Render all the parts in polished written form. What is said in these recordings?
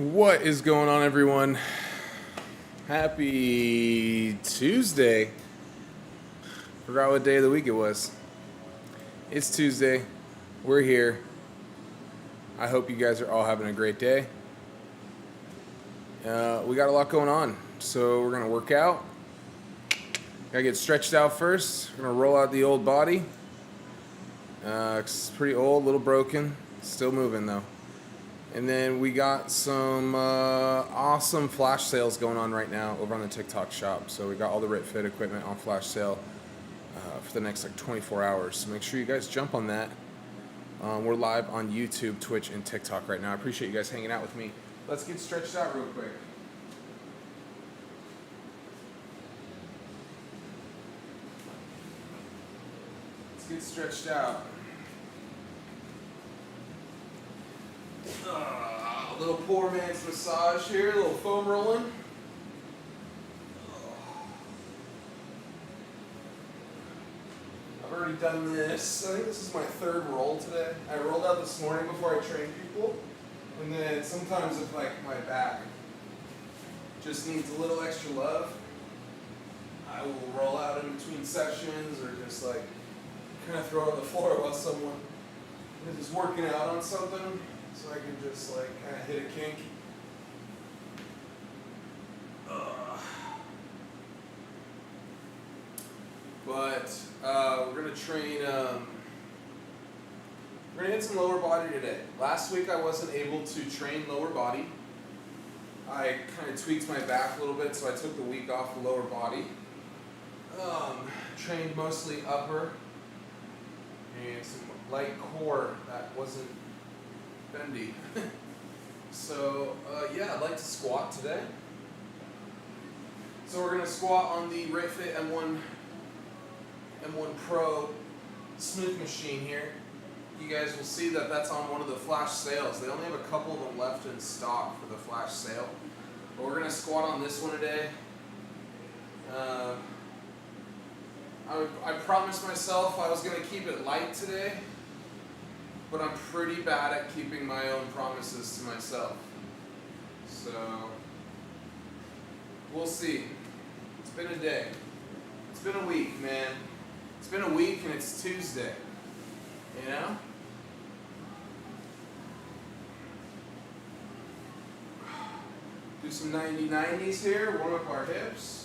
What is going on, everyone? Happy Tuesday. Forgot what day of the week it was. It's Tuesday. We're here. I hope you guys are all having a great day. We got a lot going on, so we're going to work out. Got to get stretched out first. We're going to roll out the old body. It's pretty old, a little broken. Still moving, though. And then we got some awesome flash sales going on right now over on the TikTok shop. So we got all the RitFit equipment on flash sale for the next 24 hours. So make sure you guys jump on that. We're live on YouTube, Twitch, and TikTok right now. I appreciate you guys hanging out with me. Let's get stretched out real quick. Let's get stretched out. A little poor man's massage here, a little foam rolling. I've already done this. I think this is my third roll today. I rolled out this morning before I trained people. And then sometimes if my back just needs a little extra love, I will roll out in between sessions or just kind of throw it on the floor while someone is just working out on something. So I can just kind of hit a kink. But we're gonna train. We're gonna hit some lower body today. Last week I wasn't able to train lower body. I kind of tweaked my back a little bit, so I took the week off the lower body. Trained mostly upper and some light core that wasn't bendy. So yeah, I'd like to squat today. So we're gonna squat on the RitFit M1 Pro smooth machine here. You guys will see that that's on one of the flash sales. They only have a couple of them left in stock for the flash sale. But we're gonna squat on this one today. I promised myself I was gonna keep it light today, but I'm pretty bad at keeping my own promises to myself. So, we'll see. It's been a day. It's been a week, man. It's been a week and it's Tuesday. You know? Do some 90-90s here, warm up our hips.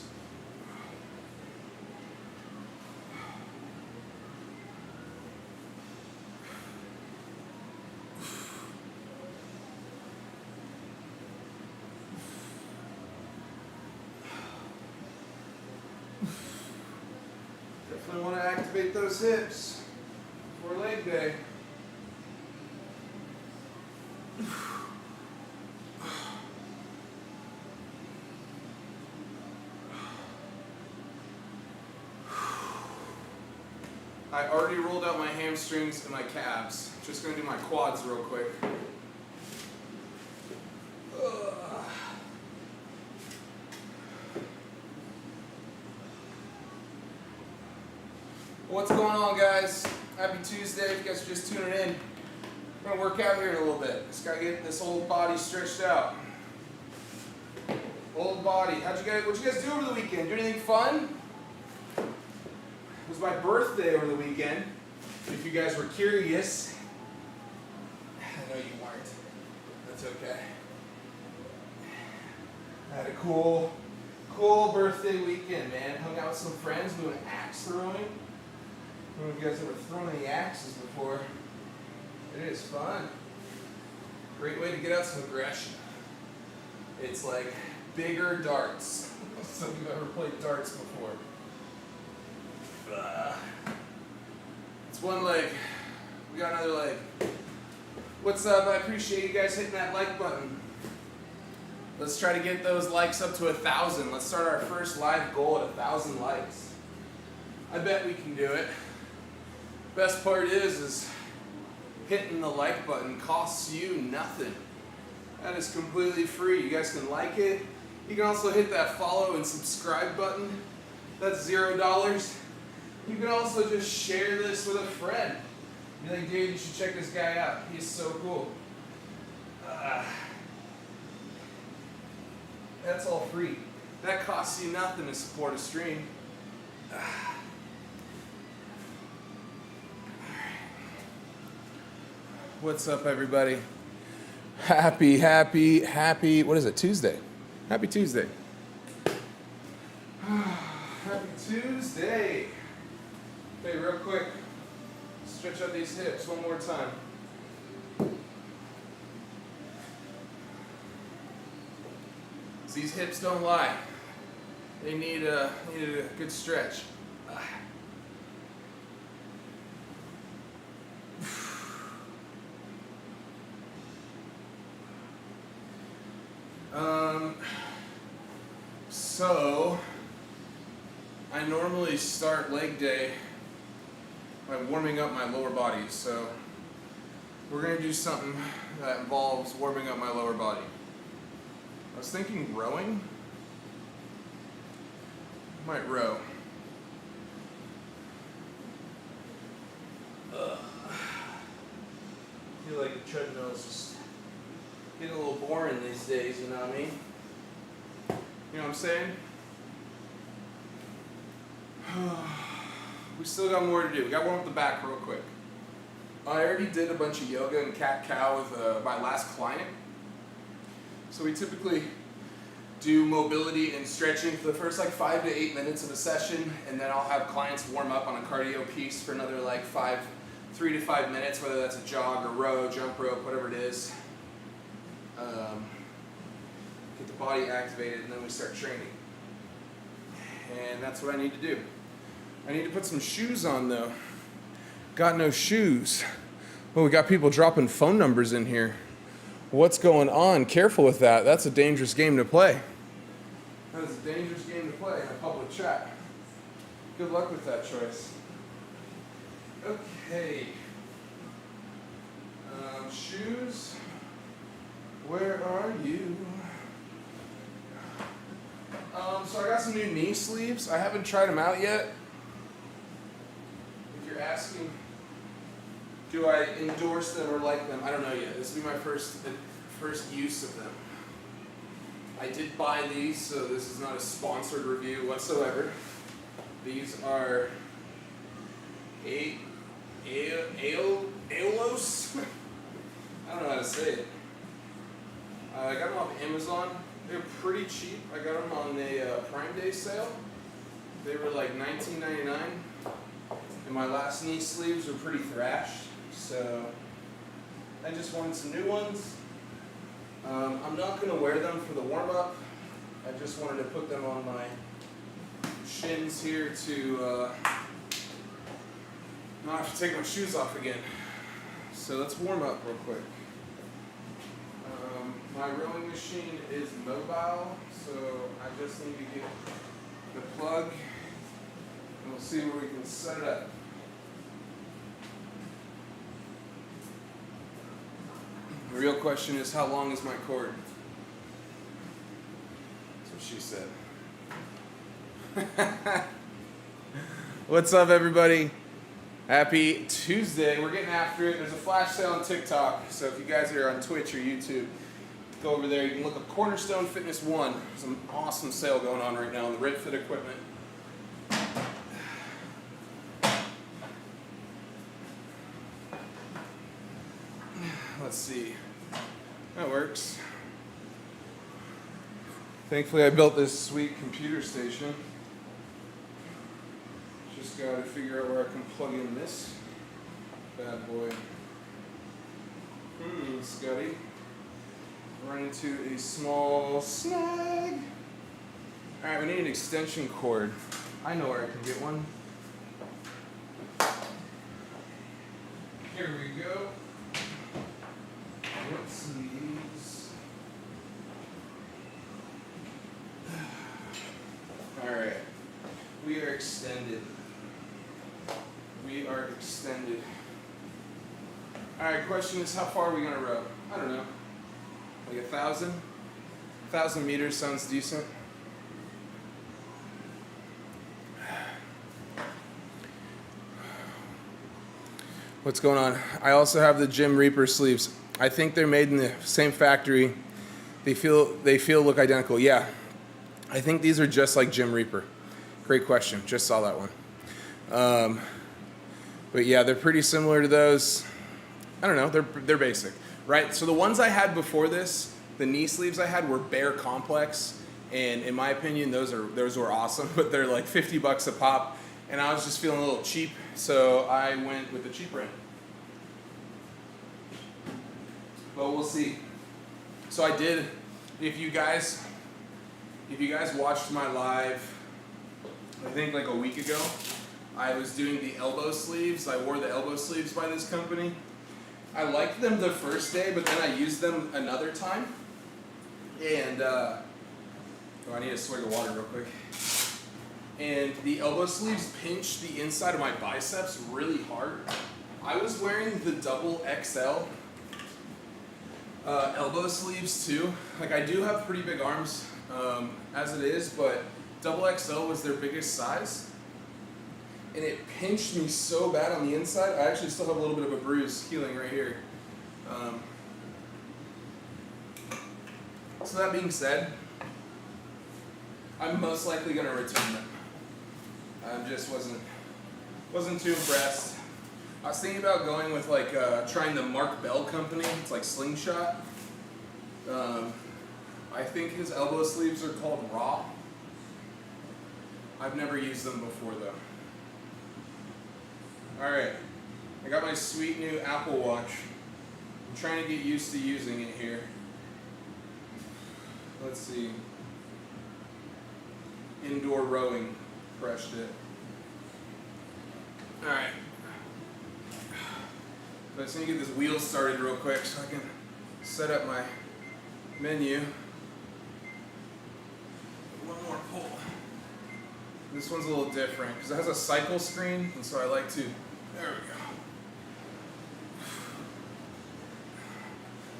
Definitely want to activate those hips before leg day. I already rolled out my hamstrings and my calves. Just going to do my quads real quick. What's going on, guys? Happy Tuesday. If you guys are just tuning in, we're going to work out here in a little bit. Just got to get this old body stretched out. Old body. What'd you guys do over the weekend? Do anything fun? It was my birthday over the weekend, if you guys were curious. I know you weren't. That's okay. I had a cool birthday weekend, man. Hung out with some friends doing axe throwing. I don't know if you guys ever thrown any axes before. It is fun. Great way to get out some aggression. It's like bigger darts. So if you've ever played darts before. It's one leg. We got another leg. What's up? I appreciate you guys hitting that like button. Let's try to get those likes up to 1,000. Let's start our first live goal at 1,000 likes. I bet we can do it. Best part is hitting the like button costs you nothing. That is completely free. You guys can like it. You can also hit that follow and subscribe button. That's $0. You can also just share this with a friend. Be like, dude, you should check this guy out. He's so cool. That's all free. That costs you nothing to support a stream. What's up, everybody? Happy, what is it, Tuesday? Happy Tuesday. Happy Tuesday. Okay, real quick, stretch out these hips one more time. These hips don't lie. They need a good stretch. So I normally start leg day by warming up my lower body. So we're gonna do something that involves warming up my lower body. I was thinking rowing. Might row. I feel like the treadmill is just getting a little boring these days, you know what I mean? You know what I'm saying? We still got more to do. We got to warm up the back real quick. I already did a bunch of yoga and cat-cow with my last client. So we typically do mobility and stretching for the first like 5 to 8 minutes of a session, and then I'll have clients warm up on a cardio piece for another like 3 to 5 minutes, whether that's a jog or row, jump rope, whatever it is. Get the body activated, and then we start training. And that's what I need to do. I need to put some shoes on though. Got no shoes. Oh, we got people dropping phone numbers in here. What's going on? Careful with that. That's a dangerous game to play. That is a dangerous game to play in a public chat. Good luck with that choice. Okay. Shoes. Where are you? So I got some new knee sleeves. I haven't tried them out yet. If you're asking, do I endorse them or like them? I don't know yet. This will be my first use of them. I did buy these, so this is not a sponsored review whatsoever. These are Aelos. I don't know how to say it. I got them off Amazon. They're pretty cheap. I got them on a Prime Day sale. They were like $19.99. And my last knee sleeves were pretty thrashed. So I just wanted some new ones. I'm not going to wear them for the warm-up. I just wanted to put them on my shins here to not have to take my shoes off again. So let's warm up real quick. My rowing machine is mobile, so I just need to get the plug, and we'll see where we can set it up. The real question is, how long is my cord? That's what she said. What's up, everybody? Happy Tuesday. We're getting after it. There's a flash sale on TikTok, so if you guys are on Twitch or YouTube, go over there. You can look up Cornerstone Fitness 1. There's an awesome sale going on right now on the RitFit equipment. Let's see. That works. Thankfully, I built this sweet computer station. Just got to figure out where I can plug in this bad boy. Scotty. Run into a small snag. Alright, we need an extension cord. I know where I can get one. Here we go. What's these? Alright. We are extended. We are extended. Alright, question is, how far are we going to row? I don't know. Like 1,000? 1,000 meters sounds decent. What's going on? I also have the Gym Reaper sleeves. I think they're made in the same factory, They look identical. Yeah, I think these are just like Jim Reaper. Great question. Just saw that one. But yeah, they're pretty similar to those. I don't know. They're basic, right? So the ones I had before this, the knee sleeves I had were Bare Complex, and in my opinion, those were awesome. But they're like $50 a pop, and I was just feeling a little cheap, so I went with the cheaper end. But we'll see. So I did. If you guys watched my live, I think like a week ago, I was doing the elbow sleeves. I wore the elbow sleeves by this company. I liked them the first day, but then I used them another time. And I need a swig of water real quick. And the elbow sleeves pinched the inside of my biceps really hard. I was wearing the double XL elbow sleeves too. Like, I do have pretty big arms as it is, but double XL was their biggest size. And it pinched me so bad on the inside. I actually still have a little bit of a bruise healing right here. So that being said, I'm most likely going to return them. I just wasn't too impressed. I was thinking about going with like trying the Mark Bell company. It's like Slingshot. I think his elbow sleeves are called Raw. I've never used them before though. Alright, I got my sweet new Apple Watch. I'm trying to get used to using it here. Let's see. Indoor rowing, crushed it. Alright. So I just need to get this wheel started real quick so I can set up my menu. One more pull. This one's a little different because it has a cycle screen, and so I like to, there we go.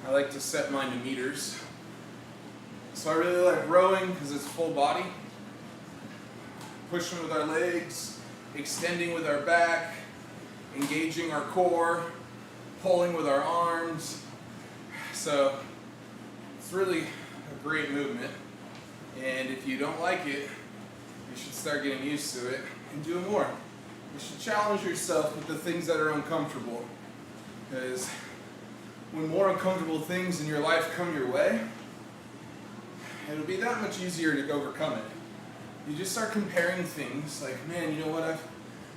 I like to set mine to meters. So I really like rowing because it's full body. Pushing with our legs, extending with our back, engaging our core, pulling with our arms. So it's really a great movement. And if you don't like it, you should start getting used to it and do it more. You should challenge yourself with the things that are uncomfortable. Because when more uncomfortable things in your life come your way, it'll be that much easier to overcome it. You just start comparing things like, man, you know what,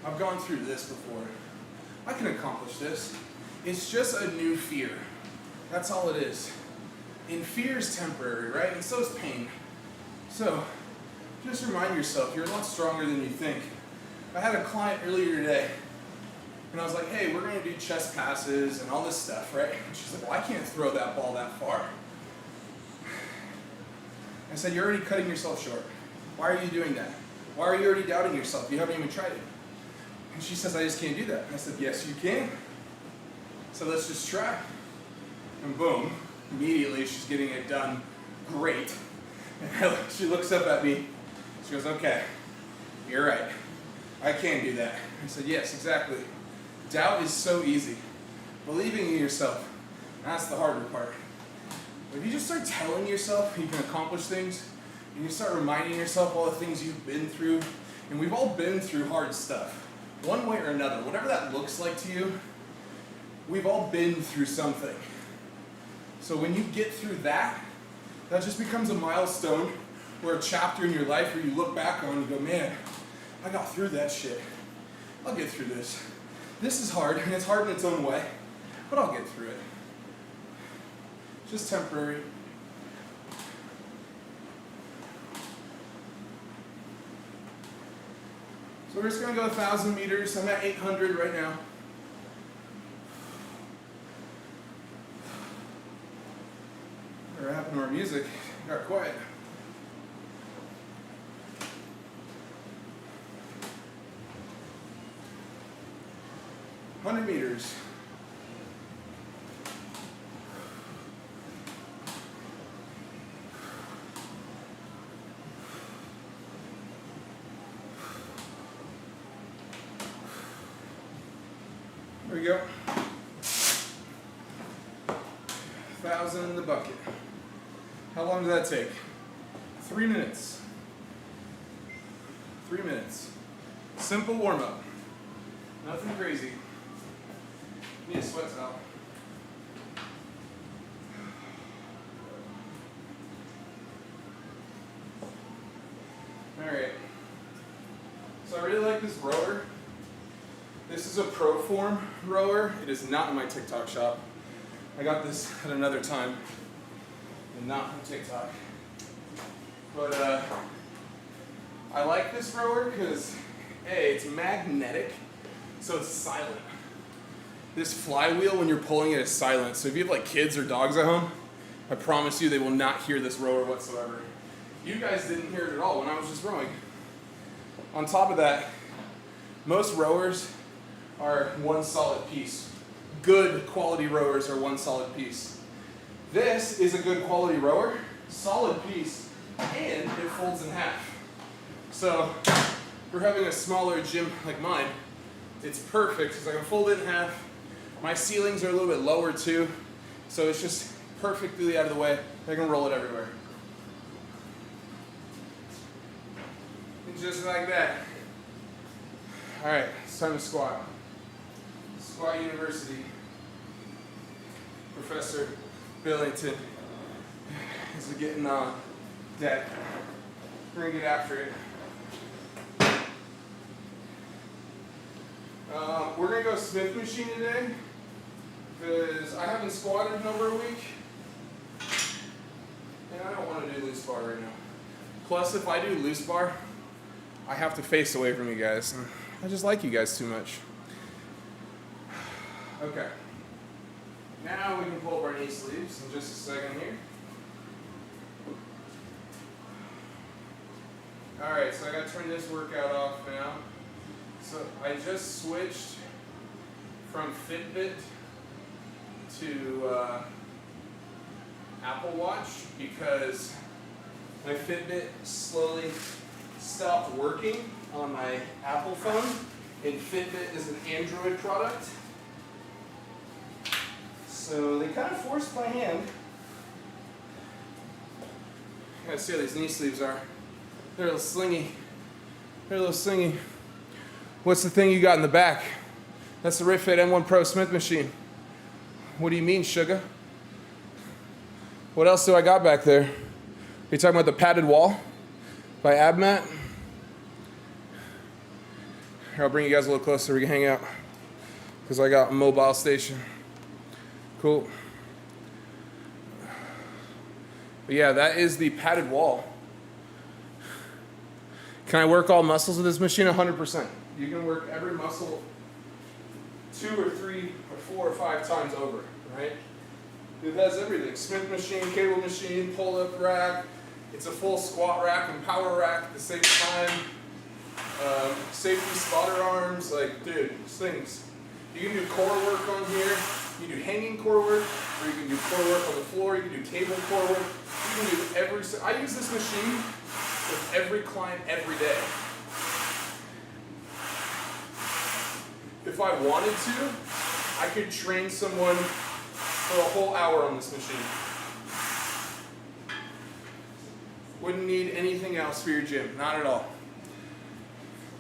I've gone through this before. I can accomplish this. It's just a new fear. That's all it is. And fear is temporary, right? And so is pain. So just remind yourself, you're a lot stronger than you think. I had a client earlier today, and I was like, hey, we're going to do chest passes and all this stuff, right? And she's like, well, I can't throw that ball that far. I said, you're already cutting yourself short. Why are you doing that? Why are you already doubting yourself? You haven't even tried it. And she says, I just can't do that. And I said, yes, you can. So let's just try. And boom, immediately she's getting it done great. And she looks up at me. She goes, okay, you're right. I can do that. I said, yes, exactly. Doubt is so easy. Believing in yourself, that's the harder part. But if you just start telling yourself you can accomplish things, and you start reminding yourself all the things you've been through, and we've all been through hard stuff, one way or another, whatever that looks like to you, we've all been through something. So when you get through that, that just becomes a milestone or a chapter in your life where you look back on and go, man, I got through that shit. I'll get through this. This is hard, and it's hard in its own way, but I'll get through it. Just temporary. So we're just going to go 1,000 meters. I'm at 800 right now. What happened to our music? It got quiet. $100 meters. There we go. 1,000 in the bucket. How long does that take? 3 minutes. 3 minutes. Simple warm-up. Nothing crazy. Need a sweat towel. Alright. So I really like this rower. This is a ProForm rower. It is not in my TikTok shop. I got this at another time and not from TikTok. But I like this rower because A, it's magnetic, so it's silent. This flywheel when you're pulling it is silent. So if you have like kids or dogs at home, I promise you they will not hear this rower whatsoever. You guys didn't hear it at all when I was just rowing. On top of that, most rowers are one solid piece. Good quality rowers are one solid piece. This is a good quality rower, solid piece, and it folds in half. So for having a smaller gym like mine, it's perfect because I can fold it in half. My ceilings are a little bit lower too, so it's just perfectly out of the way. I can roll it everywhere. And just like that. All right, it's time to squat. Squat University. Professor Billington is getting on deck. We're gonna get after it. We're gonna go Smith machine today because I haven't squatted in over a week, and I don't want to do loose bar right now. Plus, if I do loose bar, I have to face away from you guys. And I just like you guys too much. Okay. Now we can pull up our knee sleeves in just a second here. Alright, so I gotta turn this workout off now. So I just switched from Fitbit to Apple Watch because my Fitbit slowly stopped working on my Apple phone, and Fitbit is an Android product. So they kind of forced my hand. You gotta see how these knee sleeves are. They're a little slingy. They're a little slingy. What's the thing you got in the back? That's the RitFit M1 Pro Smith machine. What do you mean, sugar? What else do I got back there? Are you talking about the padded wall by AbMat? Here, I'll bring you guys a little closer so we can hang out because I got a mobile station. Cool. But yeah, that is the padded wall. Can I work all muscles with this machine? 100%. You can work every muscle 2 or 3 or 4 or 5 times over, right? It has everything. Smith machine, cable machine, pull-up rack. It's a full squat rack and power rack at the same time. Safety spotter arms, like, dude, things. You can do core work on here. You can do hanging core work, or you can do core work on the floor. You can do cable core work. You can do every. I use this machine with every client every day. If I wanted to, I could train someone for a whole hour on this machine. Wouldn't need anything else for your gym, not at all.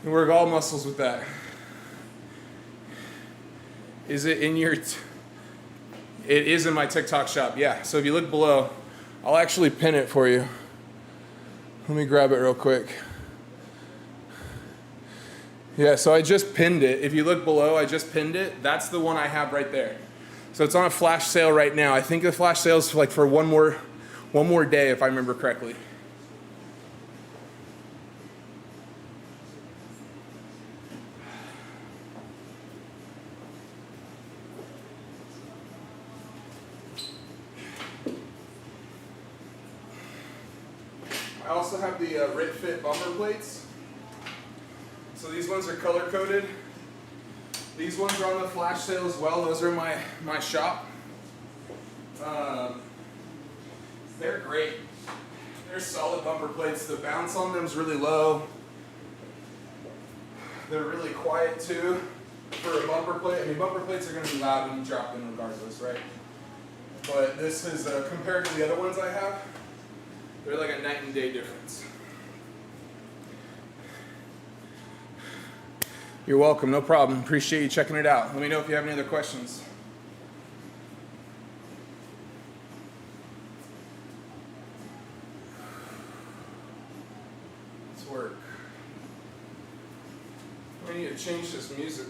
You work all muscles with that. Is it in your... It is in my TikTok shop, yeah. So if you look below, I'll actually pin it for you. Let me grab it real quick. Yeah, so I just pinned it. If you look below, I just pinned it. That's the one I have right there. So it's on a flash sale right now. I think the flash sale is like for one more day, if I remember correctly. I also have the RitFit bumper plates. So these ones are color coded. These ones are on the flash sale as well. Those are my shop. They're great. They're solid bumper plates. The bounce on them is really low. They're really quiet too for a bumper plate. I mean, bumper plates are going to be loud when you drop them regardless, right? But this is, compared to the other ones I have, They're like a night and day difference. You're welcome, no problem. Appreciate you checking it out. Let me know if you have any other questions. Let's work. I need to change this music.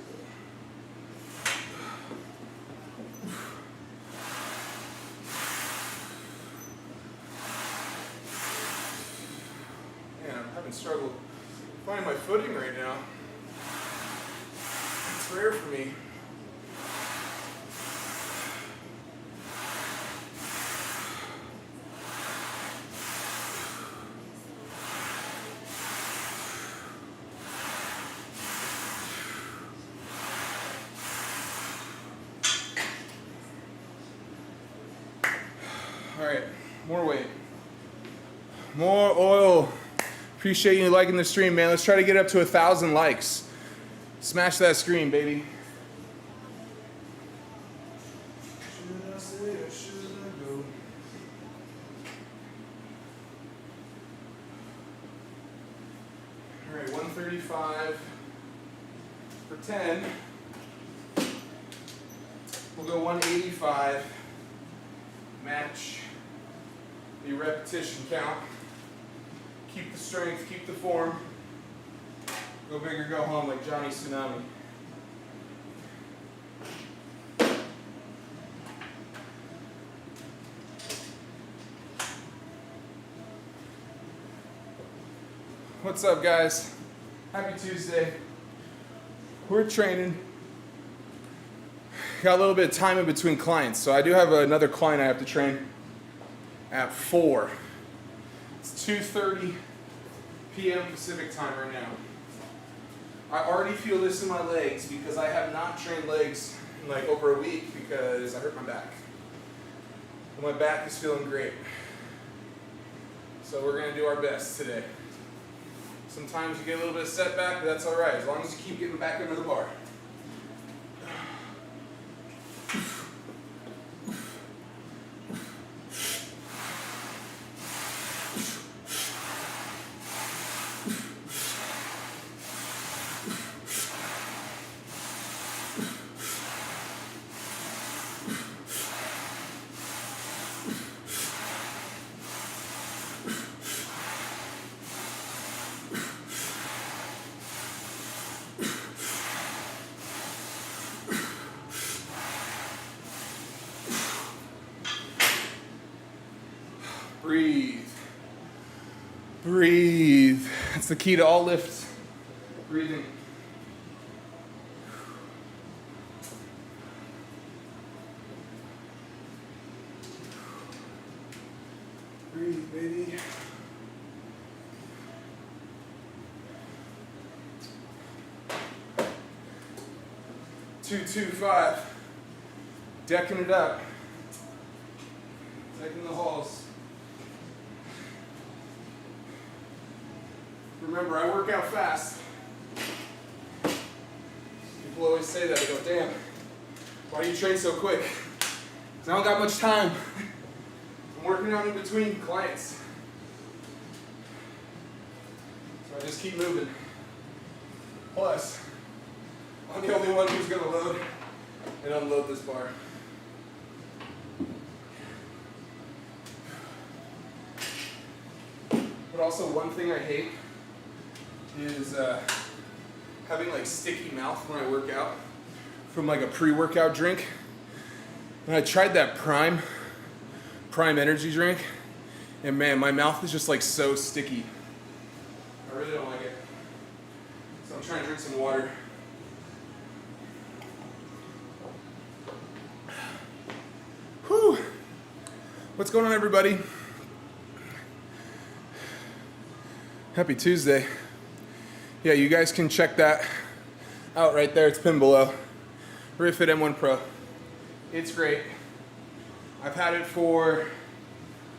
Man, I'm having struggle finding my footing right now. It's rare for me. All right, more weight. More oil. Appreciate you liking the stream, man. Let's try to get up to 1,000 likes. Smash that screen, baby. Should I stay or should I go? All right, 135 for 10. We'll go 185. Match the repetition count. Keep the strength, keep the form. Go big or go home like Johnny Tsunami. What's up, guys? Happy Tuesday. We're training. Got a little bit of time in between clients, so I do have another client I have to train at 4. It's 2:30 p.m. Pacific time right now. I already feel this in my legs because I have not trained legs in like over a week because I hurt my back. Well, my back is feeling great. So we're gonna do our best today. Sometimes you get a little bit of setback, but that's all right, as long as you keep getting back under the bar. Breathe. Breathe. That's the key to all lifts. Breathing. Breathe, baby. Two, 5. Decking it up. Decking the halls. Remember, I work out fast. People always say that. They go, damn, why do you train so quick? Because I don't got much time. I'm working out in between clients. So I just keep moving. Plus, I'm the only one who's going to load and unload this bar. But also, one thing I hate is having like sticky mouth when I work out from like a pre-workout drink. And I tried that Prime energy drink, and man, my mouth is just like so sticky. I really don't like it. So I'm trying to drink some water. Whew. What's going on, everybody? Happy Tuesday. Yeah, you guys can check that out right there. It's pinned below. RitFit M1 Pro. It's great. I've had it for,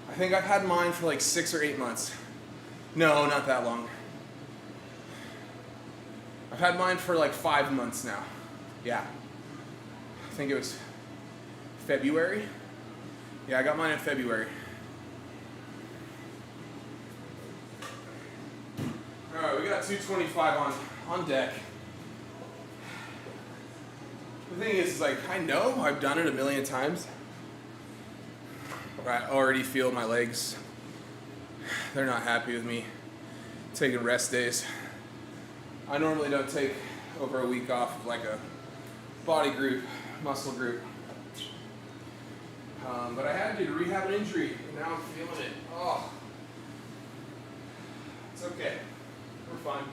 I think I've had mine for like 6 or 8 months. No, not that long. I've had mine for like 5 months now. Yeah. I think it was February. Yeah, I got mine in February. got 225 on deck. The thing is like, I know I've done it a million times, but I already feel my legs, they're not happy with me taking rest days. I normally don't take over a week off of like a body group, muscle group. But I had to rehab an injury, and now I'm feeling it. Oh, it's okay. We're fine.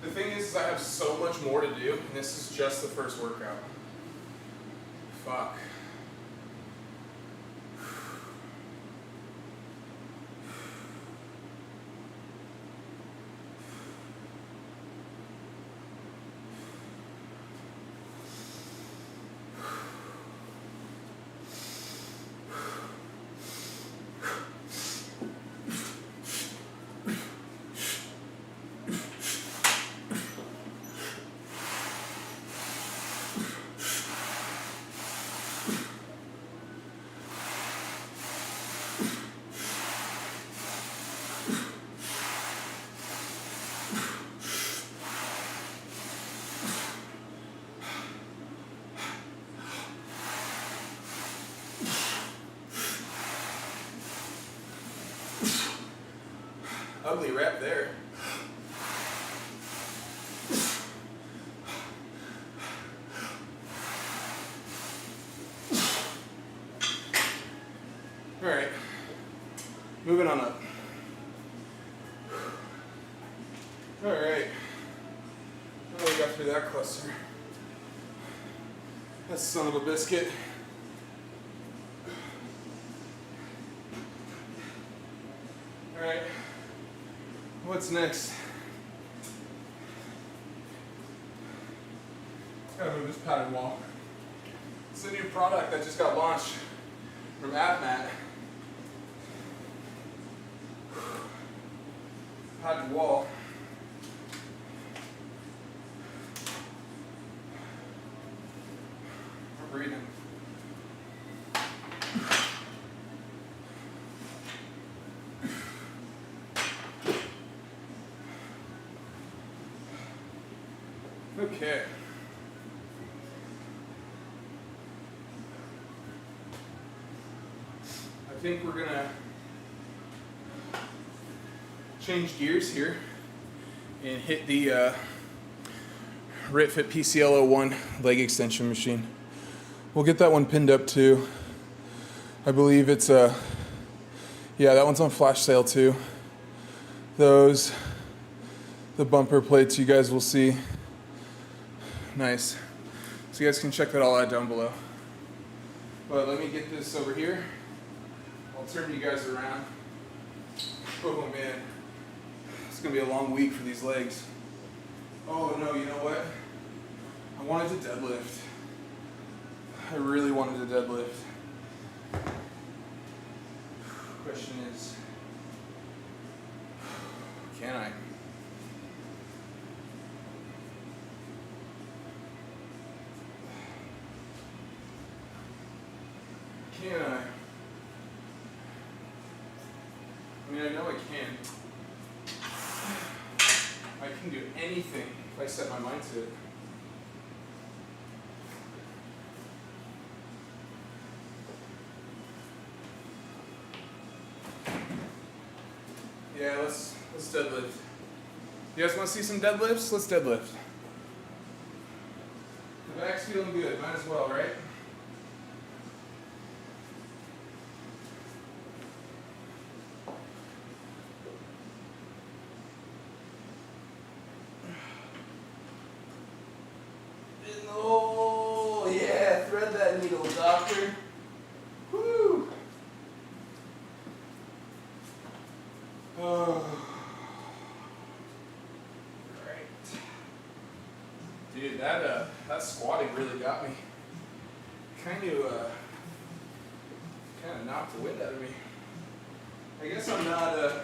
The thing is I have so much more to do, and this is just the first workout. Fuck. Ugly rep there. All right, moving on up. All right, oh, we got through that cluster. That son of a biscuit. All right. What's next? Gotta move this pattern wall. It's a new product that just got launched from AvMat. Padded wall. We're breathing. Okay. I think we're gonna change gears here and hit the RitFit PCL01 leg extension machine. We'll get that one pinned up too. I believe it's yeah, that one's on flash sale too. The bumper plates you guys will see. Nice. So you guys can check that all out down below. But let me get this over here. I'll turn you guys around. Oh man, it's gonna be a long week for these legs. Oh no, you know what? I wanted to deadlift. I really wanted to deadlift. Question is, can I? Can I? I mean, I know I can. I can do anything if I set my mind to it. Yeah, let's deadlift. You guys want to see some deadlifts? Let's deadlift. The back's feeling good. Might as well, right? Oh, yeah, thread that needle, doctor. Woo! Oh. Great. Dude, that squatting really got me. Kind of knocked the wind out of me. I guess I'm not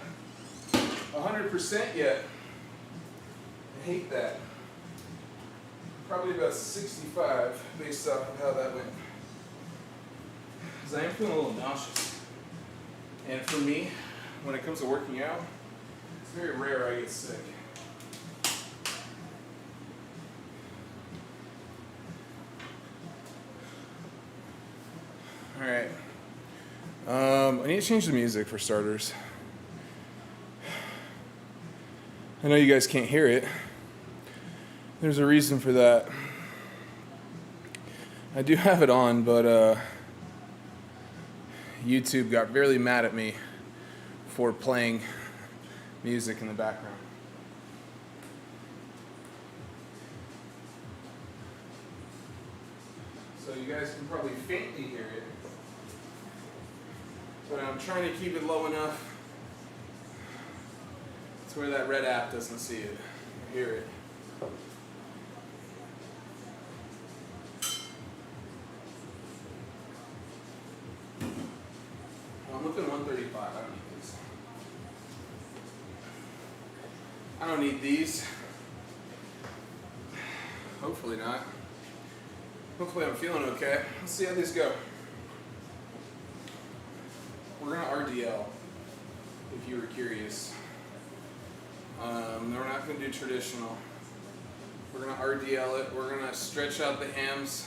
100% yet. I hate that. Probably about 65 based off of how that went. Because I am feeling a little nauseous. And for me, when it comes to working out, it's very rare I get sick. All right. I need to change the music for starters. I know you guys can't hear it. There's a reason for that. I do have it on, but YouTube got really mad at me for playing music in the background. So you guys can probably faintly hear it, but I'm trying to keep it low enough to where that red app doesn't see it or hear it. I'm looking 135. I don't need these. Hopefully not. Hopefully I'm feeling okay. Let's see how these go. We're gonna RDL, if you were curious. We're not gonna do traditional. We're gonna RDL it. We're gonna stretch out the hams.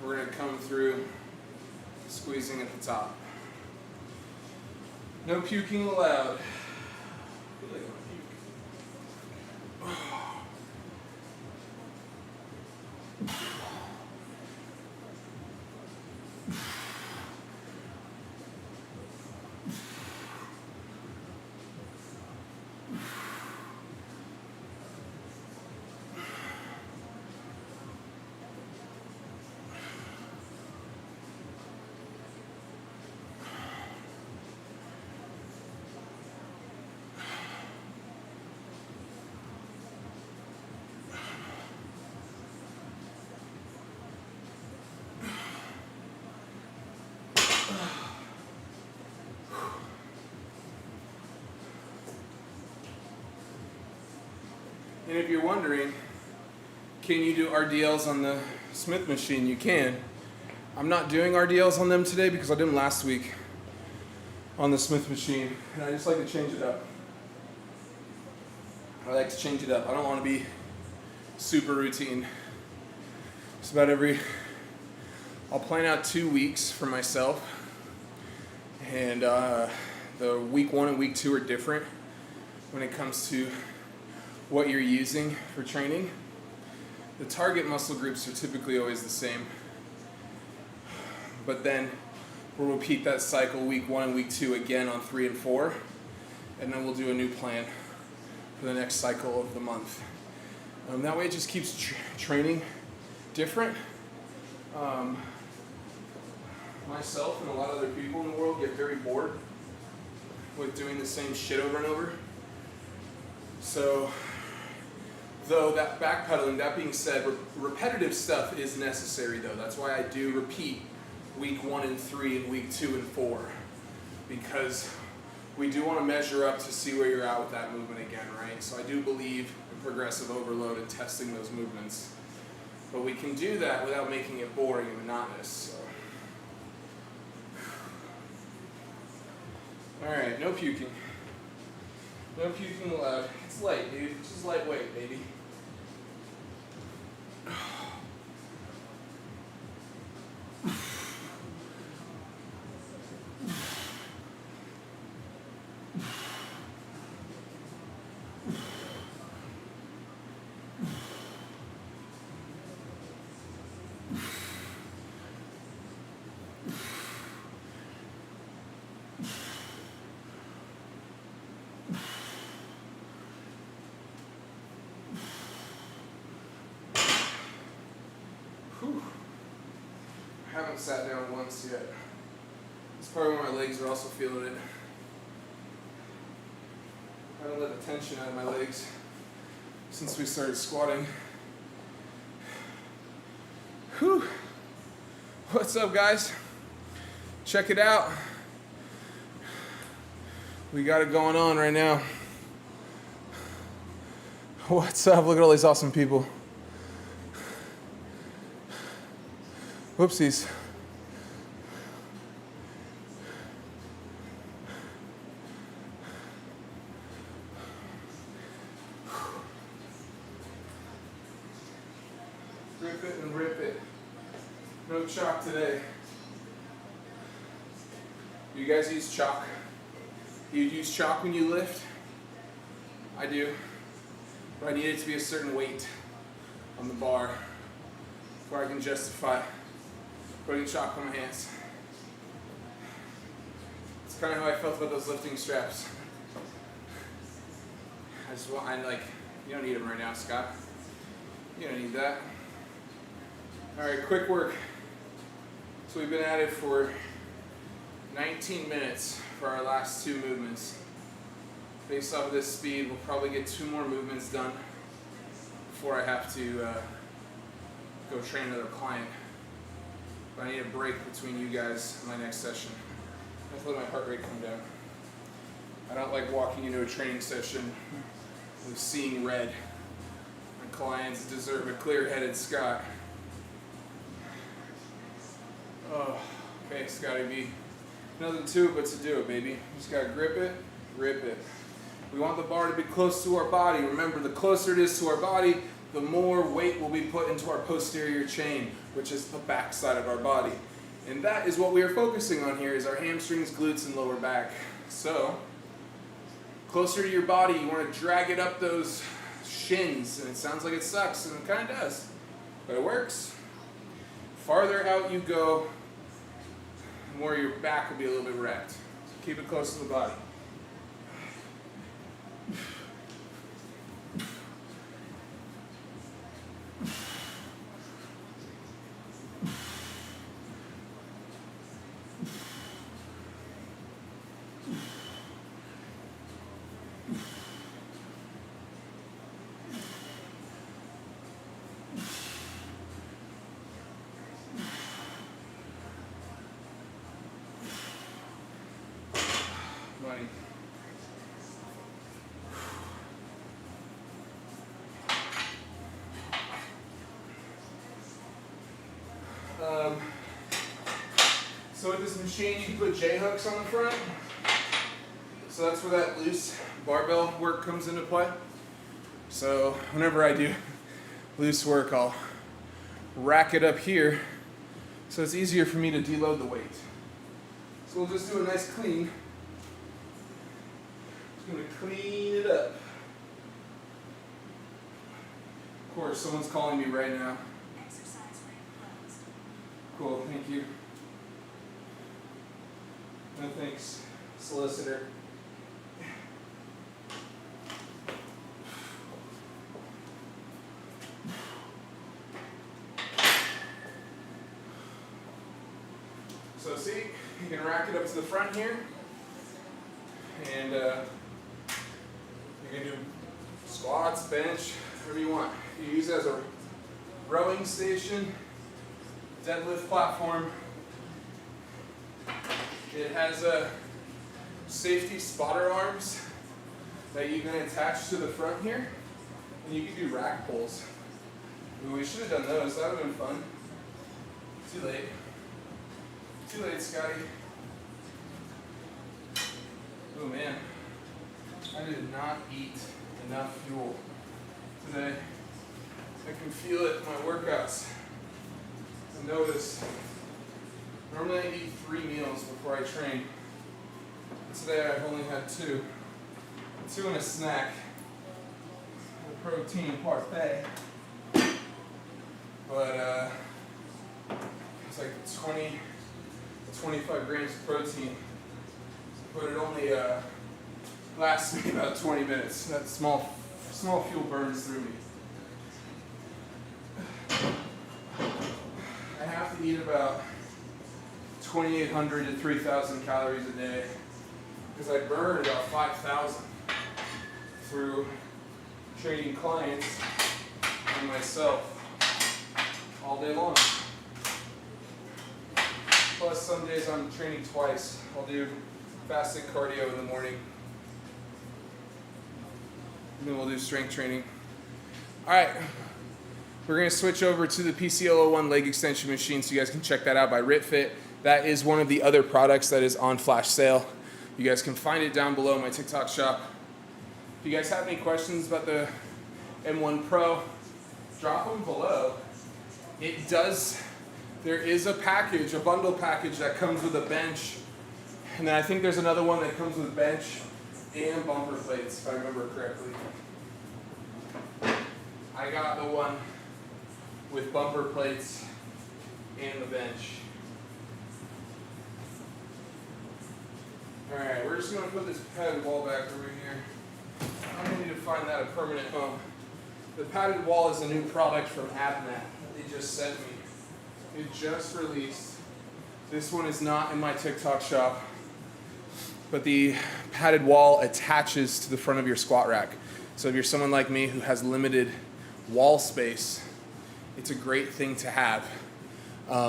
We're gonna come through, squeezing at the top. No puking allowed. I feel like I'm gonna puke. And if you're wondering, can you do RDLs on the Smith machine? You can. I'm not doing RDLs on them today because I did them last week on the Smith machine, and I just like to change it up. I like to change it up. I don't want to be super routine. It's about I'll plan out 2 weeks for myself, and the week 1 and week 2 are different when it comes to what you're using for training. The target muscle groups are typically always the same, but then we'll repeat that cycle week 1 and week 2 again on 3 and 4, and then we'll do a new plan for the next cycle of the month. That way it just keeps training different. Myself and a lot of other people in the world get very bored with doing the same shit over and over. So, though that backpedaling, that being said, repetitive stuff is necessary though. That's why I do repeat week 1 and 3 and week 2 and 4, because we do want to measure up to see where you're at with that movement again, right? So I do believe in progressive overload and testing those movements, but we can do that without making it boring and monotonous. So. All right, no puking. No puking allowed. It's light, dude. It's just lightweight, baby. I haven't sat down once yet. It's probably why my legs are also feeling it. I haven't let the tension out of my legs since we started squatting. Whew. What's up, guys? Check it out. We got it going on right now. What's up? Look at all these awesome people. Whoopsies. Rip it and rip it. No chalk today. Do you guys use chalk? Do you use chalk when you lift? I do. But I need it to be a certain weight on the bar before I can justify putting chalk on my hands. It's kind of how I felt about those lifting straps. You don't need them right now, Scott. You don't need that. All right, quick work. So we've been at it for 19 minutes for our last 2 movements. Based off of this speed, we'll probably get 2 more movements done before I have to go train another client. But I need a break between you guys and my next session. I have to let my heart rate come down. I don't like walking into a training session with seeing red. My clients deserve a clear-headed Scott. Oh, okay, Scotty B. Nothing to it but to do it, baby. You just gotta grip it, rip it. We want the bar to be close to our body. Remember, the closer it is to our body, the more weight will be put into our posterior chain, which is the back side of our body. And that is what we are focusing on here, is our hamstrings, glutes, and lower back. So, closer to your body, you want to drag it up those shins, and it sounds like it sucks, and it kind of does, but it works. Farther out you go, the more your back will be a little bit wrecked. So keep it close to the body. Money. So with this machine, you can put J-hooks on the front. So that's where that loose barbell work comes into play. So whenever I do loose work, I'll rack it up here so it's easier for me to deload the weight. So we'll just do a nice clean. Just going to clean it up. Of course, someone's calling me right now. Cool, thank you. No thanks, solicitor. So see, you can rack it up to the front here, and you can do squats, bench, whatever you want. You use it as a rowing station, deadlift platform. It has a safety spotter arms that you can attach to the front here, and you can do rack pulls. Ooh, we should have done those. That would have been fun. Too late. Too late, Scotty. Oh man, I did not eat enough fuel today. I can feel it in my workouts. I notice. Normally I eat 3 meals before I train. Today I've only had 2. 2 and a snack. A protein parfait. But it's like 20, 25 grams of protein. But it only lasts me about 20 minutes. That small fuel burns through me. I have to eat about 2,800 to 3,000 calories a day because I burn about 5,000 through training clients and myself all day long. Plus some days I'm training twice. I'll do fasted cardio in the morning and then we'll do strength training. Alright, we're going to switch over to the PCL01 leg extension machine so you guys can check that out by RitFit. That is one of the other products that is on flash sale. You guys can find it down below in my TikTok shop. If you guys have any questions about the M1 Pro, drop them below. There is a package, a bundle package that comes with a bench And then I think there's another one that comes with bench and bumper plates, if I remember correctly. I got the one with bumper plates and the bench. Alright, we're just going to put this padded wall back over here. I'm going to need to find that a permanent home. The padded wall is a new product from AbMat that they just sent me. It just released. This one is not in my TikTok shop, but the padded wall attaches to the front of your squat rack. So if you're someone like me who has limited wall space, it's a great thing to have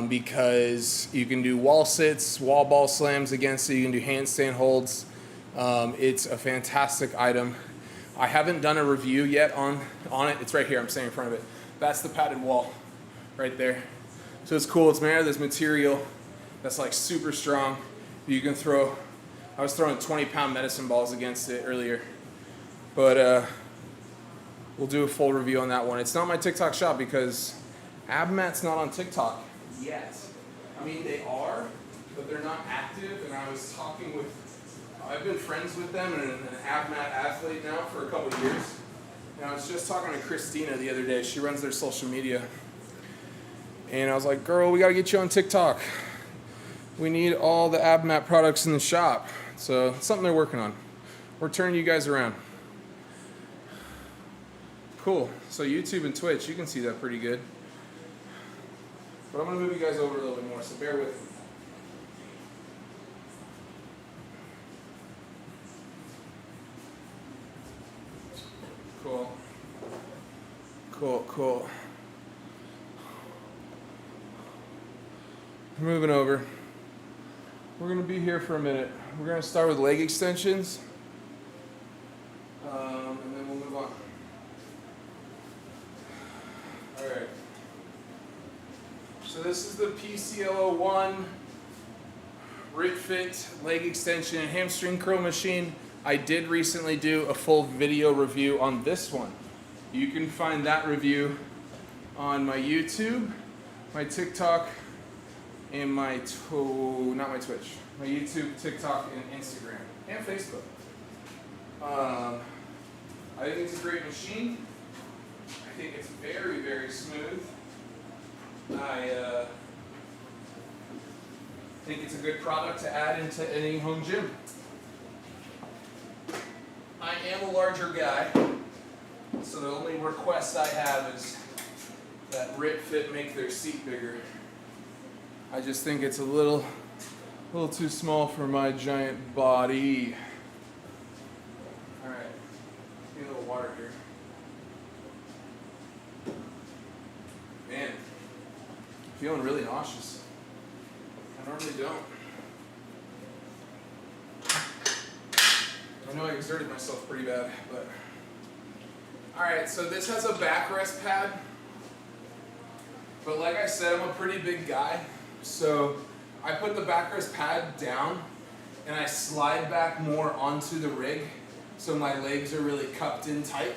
because you can do wall sits, wall ball slams against it, you can do handstand holds. It's a fantastic item. I haven't done a review yet on it. It's right here, I'm standing in front of it. That's the padded wall right there. So it's cool, it's made out of this material that's like super strong. You can throw, I was throwing 20-pound medicine balls against it earlier. But we'll do a full review on that one. It's not my TikTok shop because AbMat's not on TikTok yet. I mean, they are, but they're not active. And I was talking with, I've been friends with them and an AbMat athlete now for a couple of years. And I was just talking to Christina the other day. She runs their social media. And I was like, girl, we got to get you on TikTok. We need all the AbMat products in the shop. So it's something they're working on. We're turning you guys around. Cool. So YouTube and Twitch, you can see that pretty good. But I'm going to move you guys over a little bit more, so bear with me. Cool. Cool, cool. Moving over. We're going to be here for a minute. We're going to start with leg extensions. And then we'll move on. Alright. So this is the PCL01 RitFit leg extension and hamstring curl machine. I did recently do a full video review on this one. You can find that review on my YouTube, my TikTok, and my Twitch, my YouTube, TikTok, and Instagram, and Facebook. I think it's a great machine. I think it's very, very smooth. I think it's a good product to add into any home gym. I am a larger guy, so the only request I have is that RitFit make their seat bigger. I just think it's a little too small for my giant body. All right, need a little water here. Man, I'm feeling really nauseous. I normally don't. I know I exerted myself pretty bad, but. All right, so this has a backrest pad, but like I said, I'm a pretty big guy. So I put the backrest pad down and I slide back more onto the rig so my legs are really cupped in tight.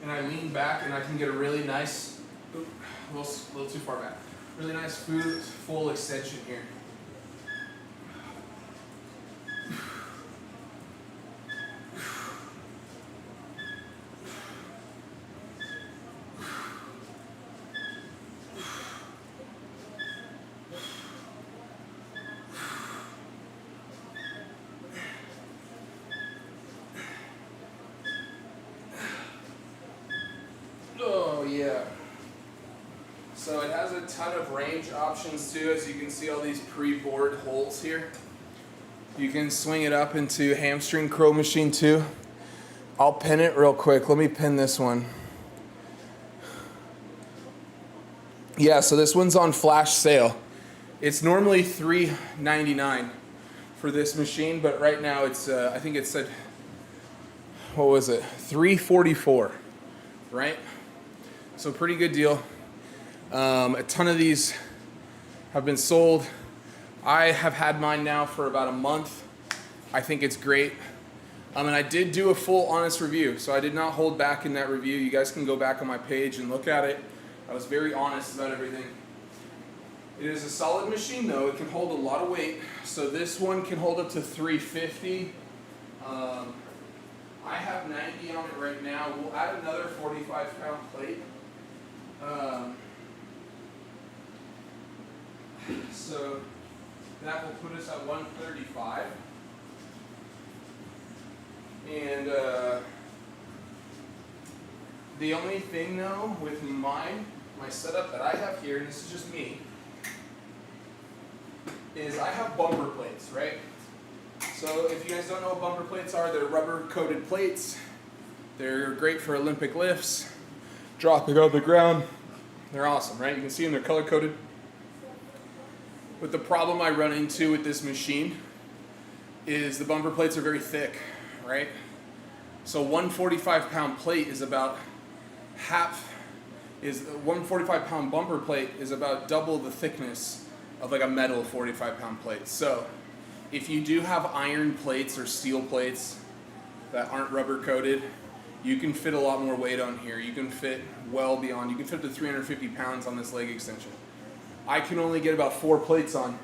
And I lean back and I can get a really nice, a little too far back, really nice full extension here. Oh yeah. So it has a ton of range options too, as you can see all these pre-bored holes here. You can swing it up into hamstring curl machine too. I'll pin it real quick. Let me pin this one. Yeah, so this one's on flash sale. It's normally $3.99 for this machine, but right now it's I think it said, what was it? $3.44, right? So pretty good deal. A ton of these have been sold. I have had mine now for about a month. I think it's great. And I did do a full honest review, so I did not hold back in that review. You guys can go back on my page and look at it. I was very honest about everything. It is a solid machine though, it can hold a lot of weight. So this one can hold up to 350. I have 90 on it right now. We'll add another 45-pound plate. So that will put us at 135. And the only thing though with my setup that I have here, and this is just me, is I have bumper plates, right? So if you guys don't know what bumper plates are, they're rubber coated plates. They're great for Olympic lifts, dropping on the ground. They're awesome, right? You can see them, they're color coded. But the problem I run into with this machine is the bumper plates are very thick, right? So 145-pound plate is about one 45-pound bumper plate is about double the thickness of like a metal 45-pound plate. So if you do have iron plates or steel plates that aren't rubber coated, you can fit a lot more weight on here. You can fit well beyond, you can fit up to 350 pounds on this leg extension. I can only get about 4 plates on.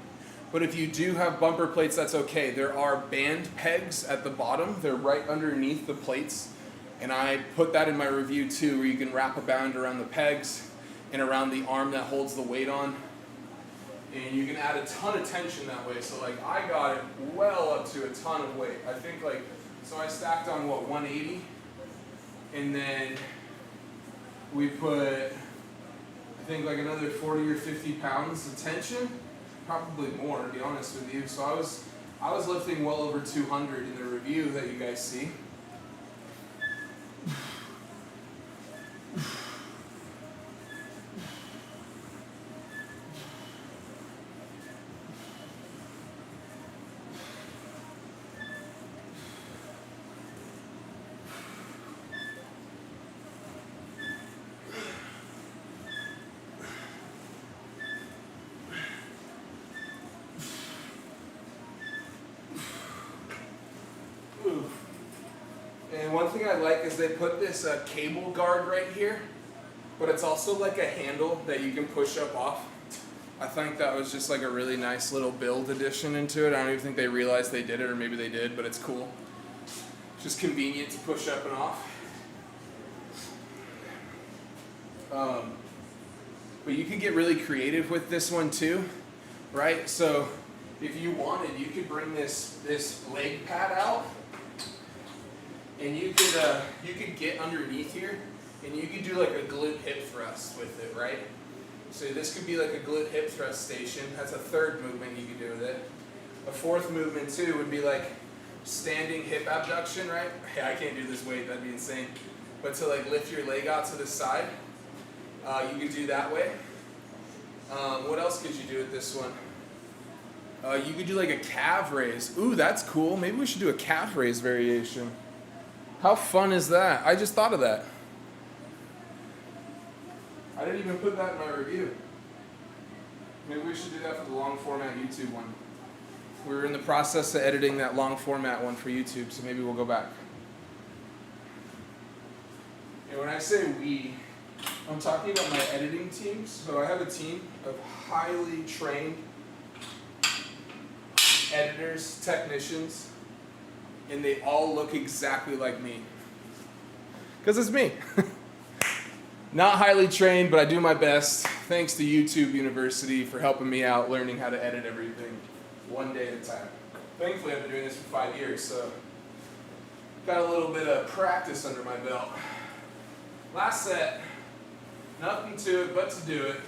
But if you do have bumper plates, that's okay. There are band pegs at the bottom. They're right underneath the plates. And I put that in my review too, where you can wrap a band around the pegs and around the arm that holds the weight on. And you can add a ton of tension that way. So like I got it well up to a ton of weight. I think like, so I stacked on what, 180? And then we put, I think like another 40 or 50 pounds of tension. Probably more, to be honest with you. So I was lifting well over 200 in the review that you guys see. And one thing I like is they put this cable guard right here, but it's also like a handle that you can push up off. I think that was just like a really nice little build addition into it. I don't even think they realized they did it, or maybe they did, but it's cool. Just convenient to push up and off. But you could get really creative with this one too, right? So if you wanted, you could bring this leg pad out, and you could get underneath here, and you could do like a glute hip thrust with it, right? So this could be like a glute hip thrust station. That's a third movement you could do with it. A fourth movement too would be like standing hip abduction, right? Hey, I can't do this weight, that'd be insane. But to like lift your leg out to the side, you could do that way. What else could you do with this one? You could do like a calf raise. Ooh, that's cool. Maybe we should do a calf raise variation. How fun is that? I just thought of that. I didn't even put that in my review. Maybe we should do that for the long format YouTube one. We're in the process of editing that long format one for YouTube, so maybe we'll go back. And when I say we, I'm talking about my editing team. So I have a team of highly trained editors, technicians, and they all look exactly like me. Because it's me. Not highly trained, but I do my best. Thanks to YouTube University for helping me out learning how to edit everything one day at a time. Thankfully, I've been doing this for 5 years, so got a little bit of practice under my belt. Last set, nothing to it but to do it.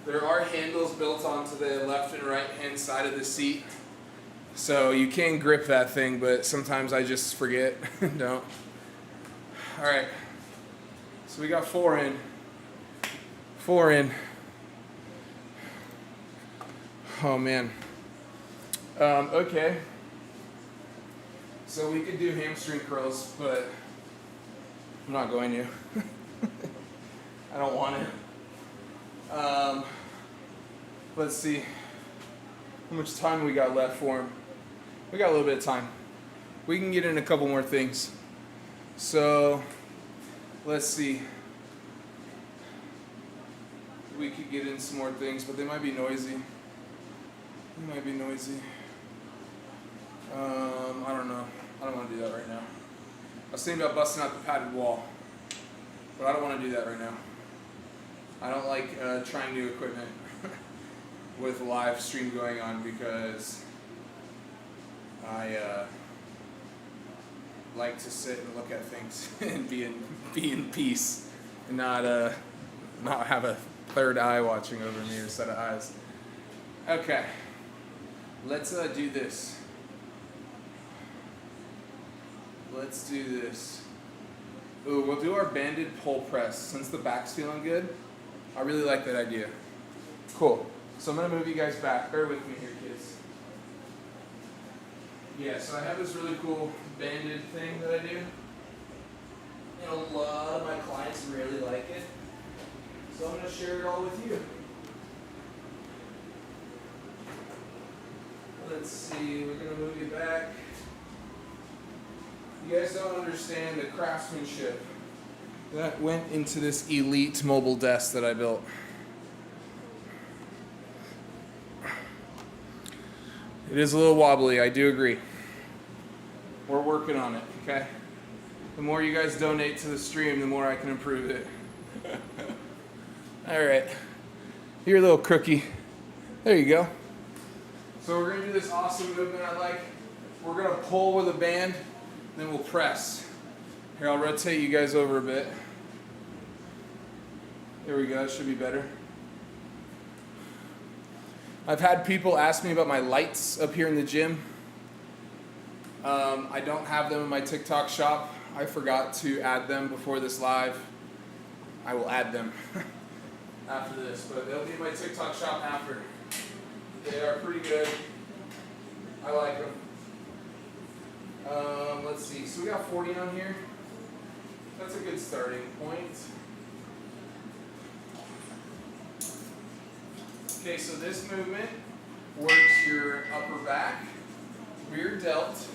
There are handles built onto the left and right hand side of the seat, so you can grip that thing, but sometimes I just forget. Don't. All right, so we got 4 in. Oh man. Okay. So we could do hamstring curls, but I'm not going to. I don't want to. Let's see how much time we got left for him. We got a little bit of time. We can get in a couple more things. So let's see. We could get in some more things, but they might be noisy. They might be noisy. I don't know. I don't want to do that right now. I was thinking about busting out the padded wall, but I don't want to do that right now. I don't like trying new equipment with live stream going on because I like to sit and look at things and be in peace and not have a third eye watching over me or a set of eyes. Okay, let's do this. Let's do this. Ooh, we'll do our banded pull press. Since the back's feeling good, I really like that idea. Cool. So I'm going to move you guys back. Bear with me here, kids. Yeah, so I have this really cool banded thing that I do. And a lot of my clients really like it. So I'm going to share it all with you. Let's see, we're going to move you back. You guys don't understand the craftsmanship that went into this elite mobile desk that I built. It is a little wobbly, I do agree. We're working on it, okay? The more you guys donate to the stream, the more I can improve it. All right, you're a little crooky. There you go. So we're gonna do this awesome movement I like. We're gonna pull with a band, then we'll press. Here, I'll rotate you guys over a bit. There we go, that should be better. I've had people ask me about my lights up here in the gym. I don't have them in my TikTok shop. I forgot to add them before this live. I will add them after this, but they'll be in my TikTok shop after. They are pretty good. I like them. Let's see, so we got 40 on here. That's a good starting point. Okay, so this movement works your upper back, rear delt,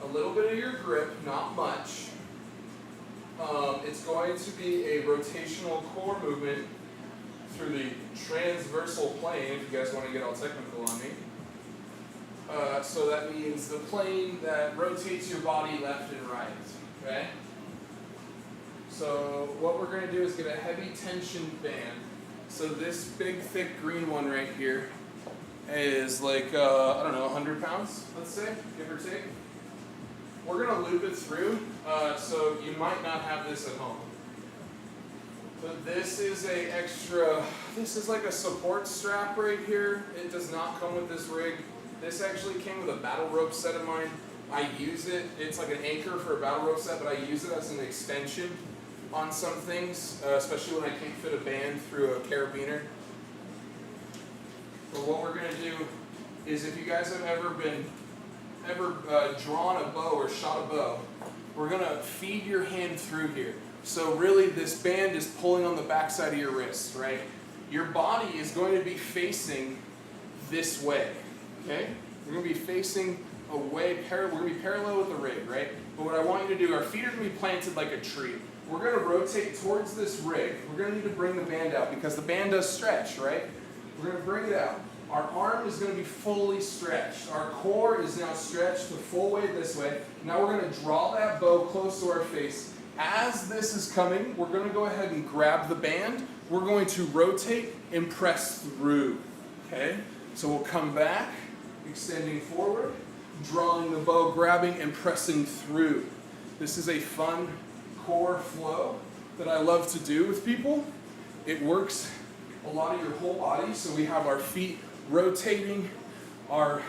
a little bit of your grip, not much. It's going to be a rotational core movement through the transversal plane, if you guys want to get all technical on me. So that means the plane that rotates your body left and right, okay? So what we're going to do is get a heavy tension band. So this big, thick green one right here is like, I don't know, 100 pounds, let's say, give or take. We're going to loop it through, so you might not have this at home. But this is this is like a support strap right here. It does not come with this rig. This actually came with a battle rope set of mine. I use it, it's like an anchor for a battle rope set, but I use it as an extension on some things, especially when I can't fit a band through a carabiner. But what we're going to do is, if you guys have ever drawn a bow or shot a bow, we're going to feed your hand through here. So really this band is pulling on the backside of your wrist, right? Your body is going to be facing this way, okay? We're going to be facing away, we're going to be parallel with the rig, right? But what I want you to do, our feet are going to be planted like a tree. We're going to rotate towards this rig. We're going to need to bring the band out because the band does stretch, right? We're going to bring it out. Our arm is going to be fully stretched. Our core is now stretched the full way this way. Now we're going to draw that bow close to our face. As this is coming, we're going to go ahead and grab the band. We're going to rotate and press through, okay? So we'll come back, extending forward, drawing the bow, grabbing and pressing through. This is a fun core flow that I love to do with people. It works a lot of your whole body, so we have our feet rotating, our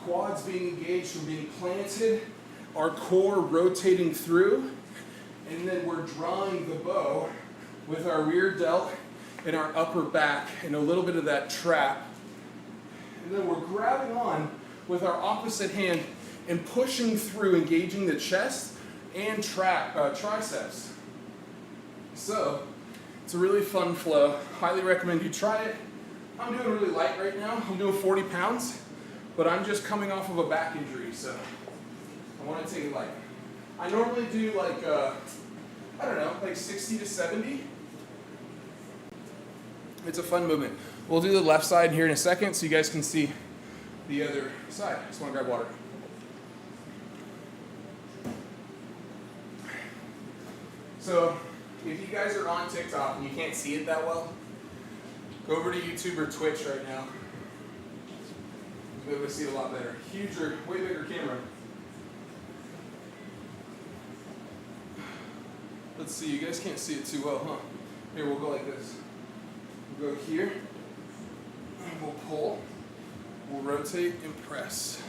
quads being engaged and being planted, our core rotating through, and then we're drawing the bow with our rear delt and our upper back and a little bit of that trap And then we're grabbing on with our opposite hand and pushing through, engaging the chest and triceps. So it's a really fun flow. Highly recommend you try it. I'm doing really light right now. I'm doing 40 pounds, but I'm just coming off of a back injury, so I want to take it light. I normally do like, I don't know, like 60 to 70. It's a fun movement. We'll do the left side here in a second so you guys can see the other side. Just want to grab water. So if you guys are on TikTok and you can't see it that well, go over to YouTube or Twitch right now. You'll be able to see it a lot better. Huger, way bigger camera. Let's see, you guys can't see it too well, huh? Here, we'll go like this. We'll go here, and we'll pull, we'll rotate and press.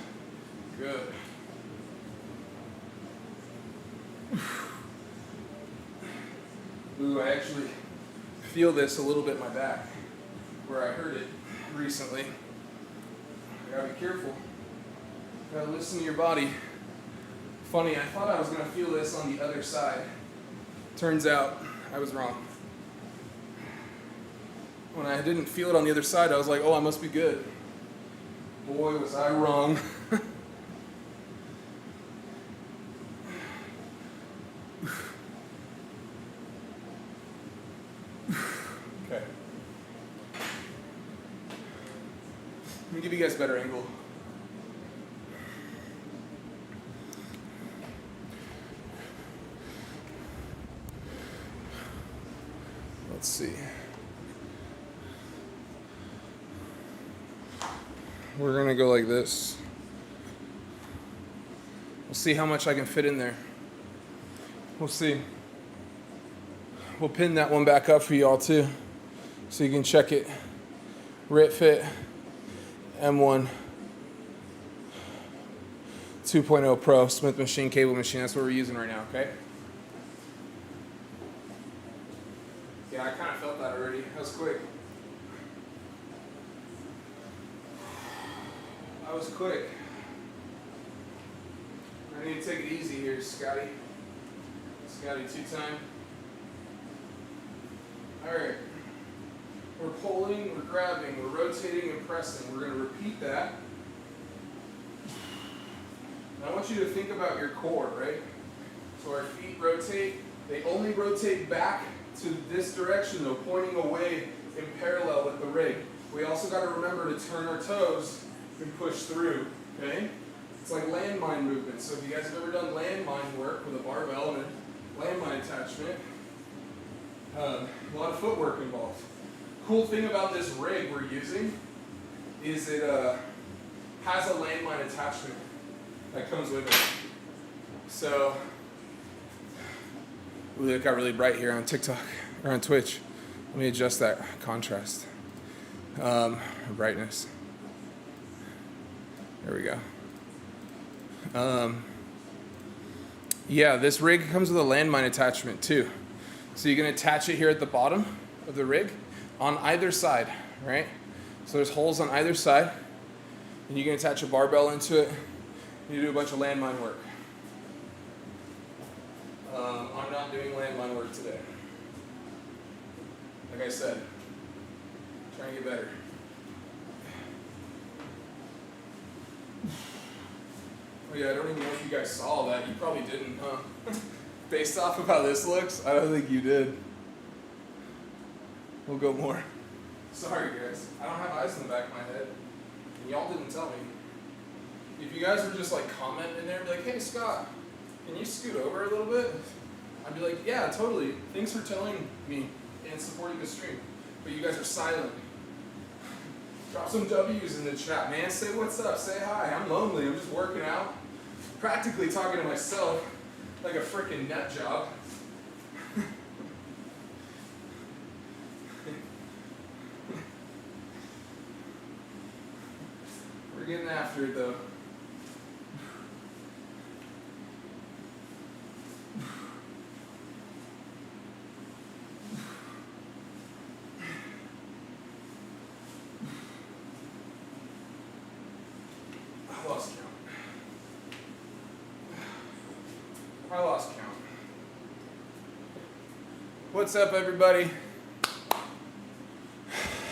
Good. Ooh, I actually feel this a little bit in my back, where I hurt it recently. You gotta be careful. You gotta listen to your body. Funny, I thought I was gonna feel this on the other side. Turns out, I was wrong. When I didn't feel it on the other side, I was like, oh, I must be good. Boy, was I wrong. Okay. Let me give you guys a better angle. Let's see. We're gonna go like this. We'll see how much I can fit in there. We'll see. We'll pin that one back up for y'all too, so you can check it. RitFit M1 2.0 Pro Smith machine, cable machine. That's what we're using right now, okay? Yeah, I kind of felt that already. That was quick. That was quick. I need to take it easy here, Scotty. Scotty, 2-time. Alright. We're pulling, we're grabbing, we're rotating and pressing. We're going to repeat that. And I want you to think about your core, right? So our feet rotate. They only rotate back to this direction, though, pointing away in parallel with the rig. We also got to remember to turn our toes and push through, okay? It's like landmine movement. So if you guys have ever done landmine work with a barbell and a landmine attachment, a lot of footwork involved. Cool thing about this rig we're using is it has a landmine attachment that comes with it. So, ooh, it got really bright here on TikTok or on Twitch. Let me adjust that contrast, brightness. There we go. Yeah, this rig comes with a landmine attachment too. So you can attach it here at the bottom of the rig on either side, right? So there's holes on either side, and you can attach a barbell into it, and you do a bunch of landmine work. I'm not doing landmine work today. Like I said, trying to get better. Oh yeah, I don't even know if you guys saw that. You probably didn't, huh? Based off of how this looks, I don't think you did. We'll go more. Sorry guys, I don't have eyes in the back of my head. And y'all didn't tell me. If you guys would just like comment in there and be like, hey Scott, can you scoot over a little bit? I'd be like, yeah, totally. Thanks for telling me and supporting the stream. But you guys are silent. Drop some W's in the chat, man. Say what's up, say hi. I'm lonely, I'm just working out. Practically talking to myself like a freaking nut job. We're getting after it though. I lost count. What's up, everybody?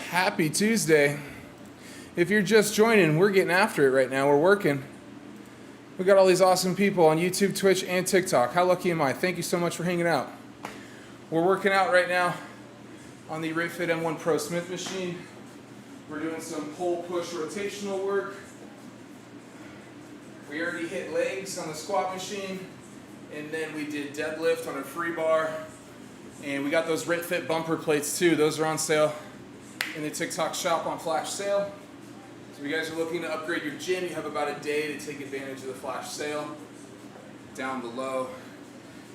Happy Tuesday. If you're just joining, we're getting after it right now. We're working. We got all these awesome people on YouTube, Twitch, and TikTok. How lucky am I? Thank you so much for hanging out. We're working out right now on the RitFit M1 Pro Smith machine. We're doing some pull push rotational work. We already hit legs on the squat machine, and then we did deadlift on a free bar. And we got those RitFit bumper plates too. Those are on sale in the TikTok shop on flash sale. So if you guys are looking to upgrade your gym, you have about a day to take advantage of the flash sale down below.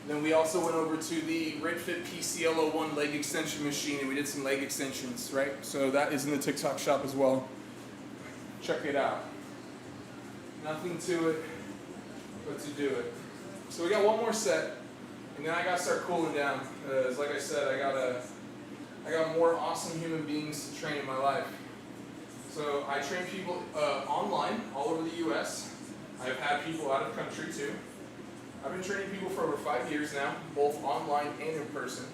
Then we also went over to the RitFit PCL01 leg extension machine, and we did some leg extensions, right? So that is in the TikTok shop as well. Check it out. Nothing to it but to do it. So we got one more set, and then I gotta start cooling down. Because like I said, I got more awesome human beings to train in my life. So I train people online all over the US. I've had people out of country too. I've been training people for over 5 years now, both online and in person.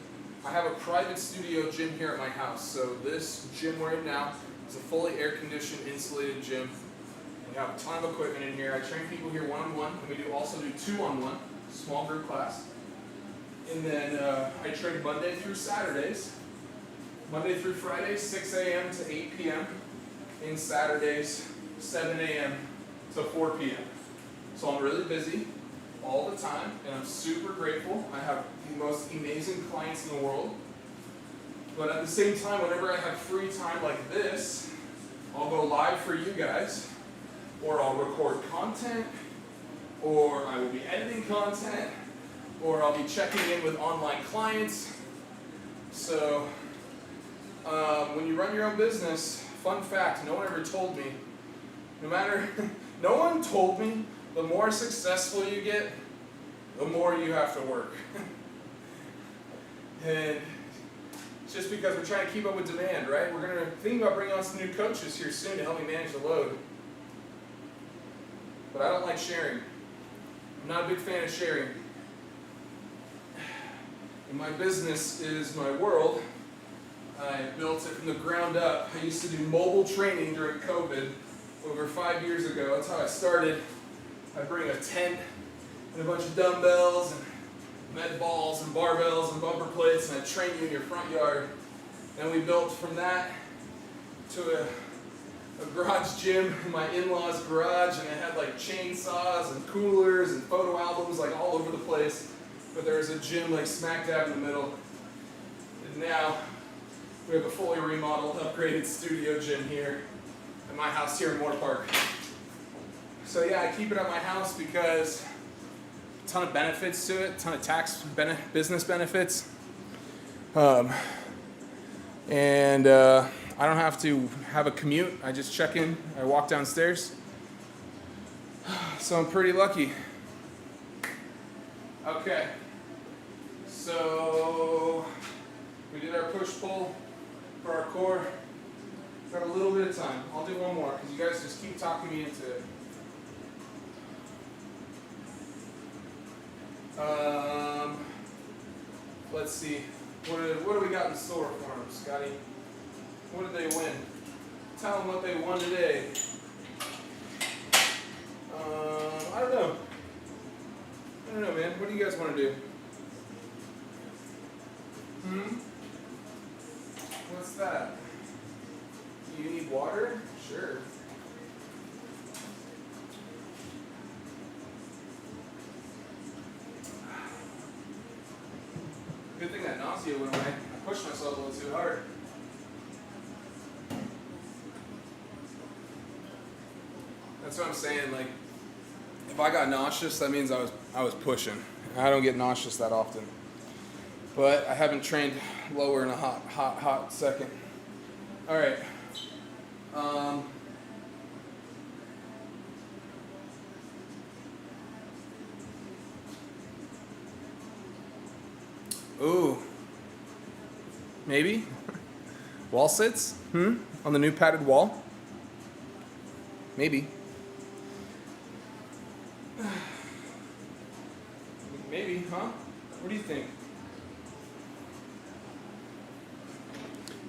I have a private studio gym here at my house. So this gym we're in now is a fully air-conditioned, insulated gym. We have a ton of equipment in here. I train people here one-on-one, and we also do two-on-one, small group class. And then I train Monday through Saturdays. Monday through Fridays, 6 a.m. to 8 p.m. And Saturdays, 7 a.m. to 4 p.m. So I'm really busy all the time, and I'm super grateful. I have the most amazing clients in the world. But at the same time, whenever I have free time like this, I'll go live for you guys, or I'll record content, or I will be editing content, or I'll be checking in with online clients. So when you run your own business, fun fact, no one ever told me, no one told me the more successful you get, the more you have to work. And it's just because we're trying to keep up with demand, right? We're going to think about bringing on some new coaches here soon to help me manage the load. But I don't like sharing. I'm not a big fan of sharing. And my business is my world. I built it from the ground up. I used to do mobile training during COVID over 5 years ago. That's how I started. I bring a tent and a bunch of dumbbells and med balls and barbells and bumper plates, and I train you in your front yard. And we built from that to a garage gym in my in-laws' garage, and it had like chainsaws and coolers and photo albums like all over the place. But there was a gym like smack dab in the middle. And now we have a fully remodeled, upgraded studio gym here at my house here in Moore Park. So yeah, I keep it at my house because a ton of benefits to it, a ton of business benefits. And I don't have to have a commute. I just check in, I walk downstairs. So I'm pretty lucky. Okay, so we did our push-pull for our core. Got a little bit of time. I'll do one more because you guys just keep talking me into it. Let's see. What do we got in store for them, Scotty? What did they win? Tell them what they won today. I don't know. I don't know, man. What do you guys want to do? What's that? You need water? Sure. Good thing that nausea went away. I pushed myself a little too hard. That's what I'm saying. Like, if I got nauseous, that means I was pushing. I don't get nauseous that often, but I haven't trained lower in a hot second. All right. Ooh. Maybe? Wall sits? On the new padded wall? Maybe. Maybe. think?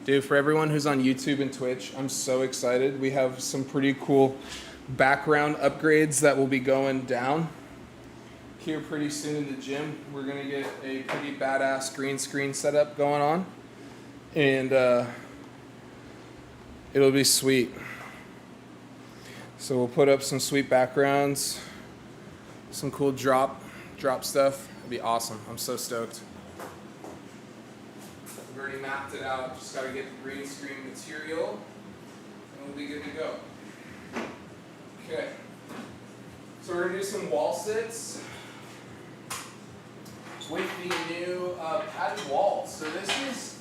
Dude, for everyone who's on YouTube and Twitch, I'm so excited. We have some pretty cool background upgrades that will be going down here pretty soon in the gym. We're gonna get a pretty badass green screen setup going on, and it'll be sweet. So we'll put up some sweet backgrounds, some cool drop stuff. It'll be awesome. I'm so stoked. We've already mapped it out. Just gotta get the green screen material, and we'll be good to go. Okay. So we're gonna do some wall sits with the new padded walls. So this is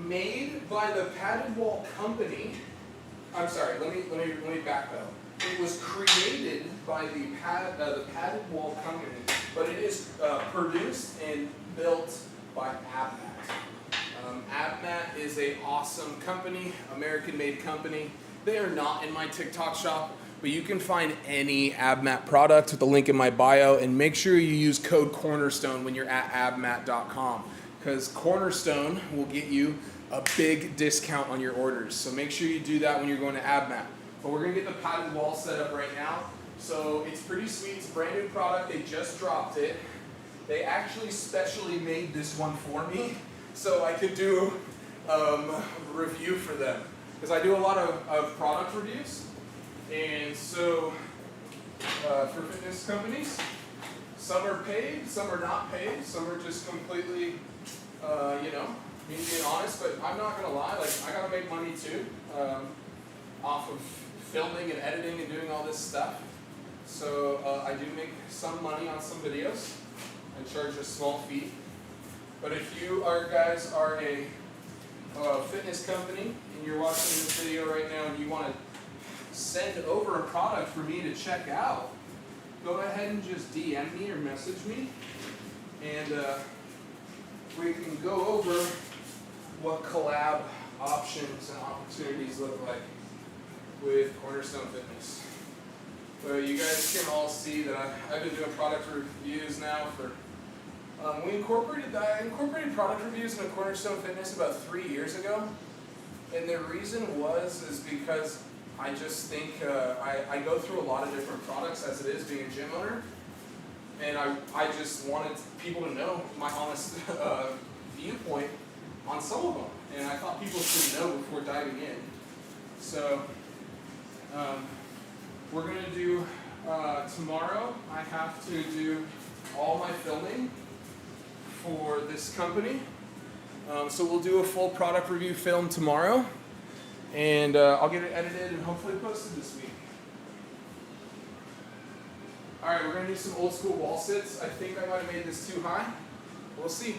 made by the padded wall company. I'm sorry, let me back up. It was created by the padded wall company, but it is produced and built by AbMat. AbMat is an awesome company, American-made company. They are not in my TikTok shop, but you can find any AbMat product with the link in my bio, and make sure you use code Cornerstone when you're at abmat.com, because Cornerstone will get you a big discount on your orders. So make sure you do that when you're going to AbMat. But we're gonna get the padded wall set up right now. So it's pretty sweet, it's a brand new product, they just dropped it. They actually specially made this one for me so I could do a review for them. Because I do a lot of product reviews. And so for fitness companies, some are paid, some are not paid, some are just completely, me being honest, but I'm not gonna lie, like I gotta make money too, off of filming and editing and doing all this stuff. So I do make some money on some videos and charge a small fee. But if you guys are a fitness company and you're watching this video right now and you want to send over a product for me to check out, go ahead and just DM me or message me, and we can go over what collab options and opportunities look like with Cornerstone Fitness. So you guys can all see that I've been doing product reviews now for, I incorporated product reviews into Cornerstone Fitness about 3 years ago. And the reason is because I just think I go through a lot of different products as it is being a gym owner. And I just wanted people to know my honest viewpoint on some of them. And I thought people should know before diving in. So we're going to do, tomorrow I have to do all my filming for this company. So we'll do a full product review film tomorrow. And I'll get it edited and hopefully posted this week. Alright, we're going to do some old school wall sits. I think I might have made this too high. We'll see.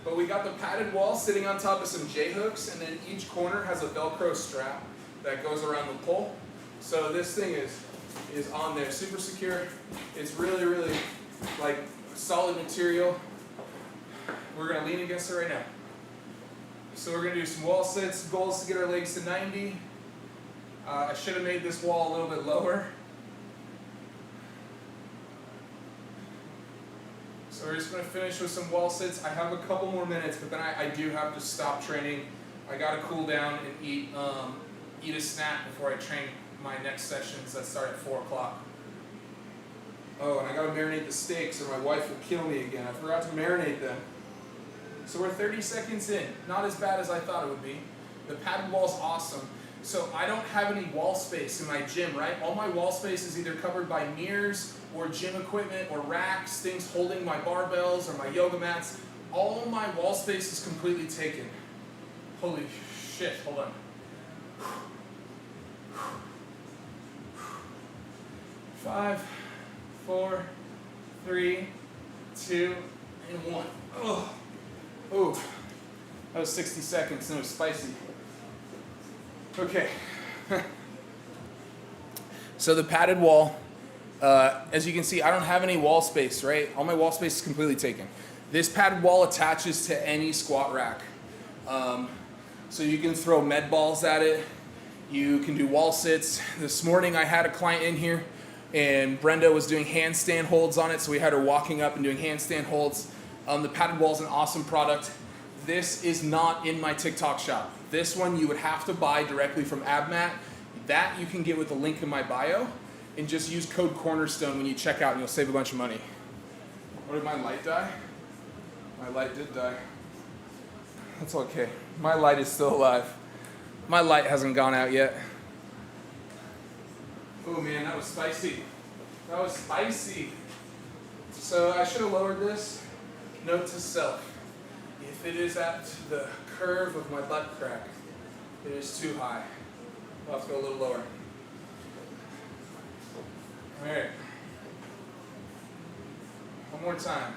But we got the padded wall sitting on top of some J-hooks, and then each corner has a Velcro strap that goes around the pole. So this thing is on there, super secure. It's really, really like solid material. We're going to lean against it right now. So we're going to do some wall sits. Goal is to get our legs to 90. I should have made this wall a little bit lower. So we're just going to finish with some wall sits. I have a couple more minutes, but then I do have to stop training. I got to cool down and eat a snack before I train my next sessions that start at 4 o'clock. Oh, and I got to marinate the steaks or my wife will kill me again. I forgot to marinate them. So we're 30 seconds in. Not as bad as I thought it would be. The padded wall's awesome. So I don't have any wall space in my gym, right? All my wall space is either covered by mirrors or gym equipment or racks, things holding my barbells or my yoga mats. All my wall space is completely taken. Holy shit, hold on. 5, 4, 3, 2, and 1. Oh. Ooh, that was 60 seconds and it was spicy. Okay. So the padded wall, as you can see, I don't have any wall space, right? All my wall space is completely taken. This padded wall attaches to any squat rack. So you can throw med balls at it. You can do wall sits. This morning I had a client in here and Brenda was doing handstand holds on it, so we had her walking up and doing handstand holds. The padded wall is an awesome product. This is not in my TikTok shop. This one you would have to buy directly from AbMat. That you can get with the link in my bio, and just use code Cornerstone when you check out and you'll save a bunch of money. Or did my light die? My light did die. That's okay. My light is still alive. My light hasn't gone out yet. Oh man, that was spicy. That was spicy. So I should have lowered this. Note to self. If it is at the curve of my butt crack, it is too high. I'll have to go a little lower. All right. One more time.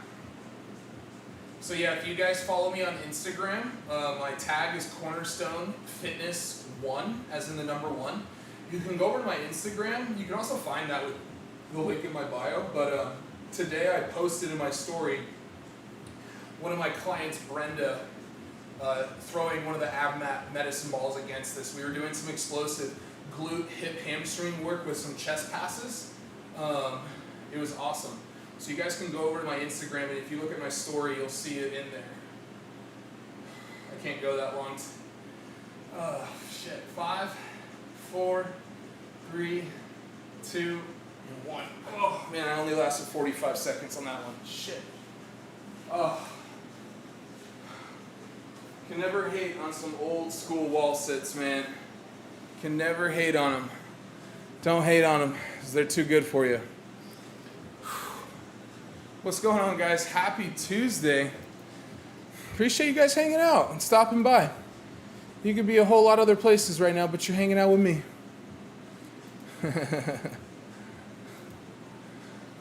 So yeah, if you guys follow me on Instagram, my tag is Cornerstone Fitness 1, as in the number 1. You can go over to my Instagram. You can also find that with the link in my bio. But today I posted in my story one of my clients, Brenda, throwing one of the AbMat medicine balls against this. We were doing some explosive glute, hip, hamstring work with some chest passes. It was awesome. So you guys can go over to my Instagram, and if you look at my story, you'll see it in there. I can't go that long. Shit. 5, 4, 3, 2, and 1. Oh man, I only lasted 45 seconds on that one. Shit. Oh. Can never hate on some old school wall sits, man. Can never hate on them. Don't hate on them, because they're too good for you. What's going on, guys? Happy Tuesday. Appreciate you guys hanging out and stopping by. You could be a whole lot of other places right now, but you're hanging out with me.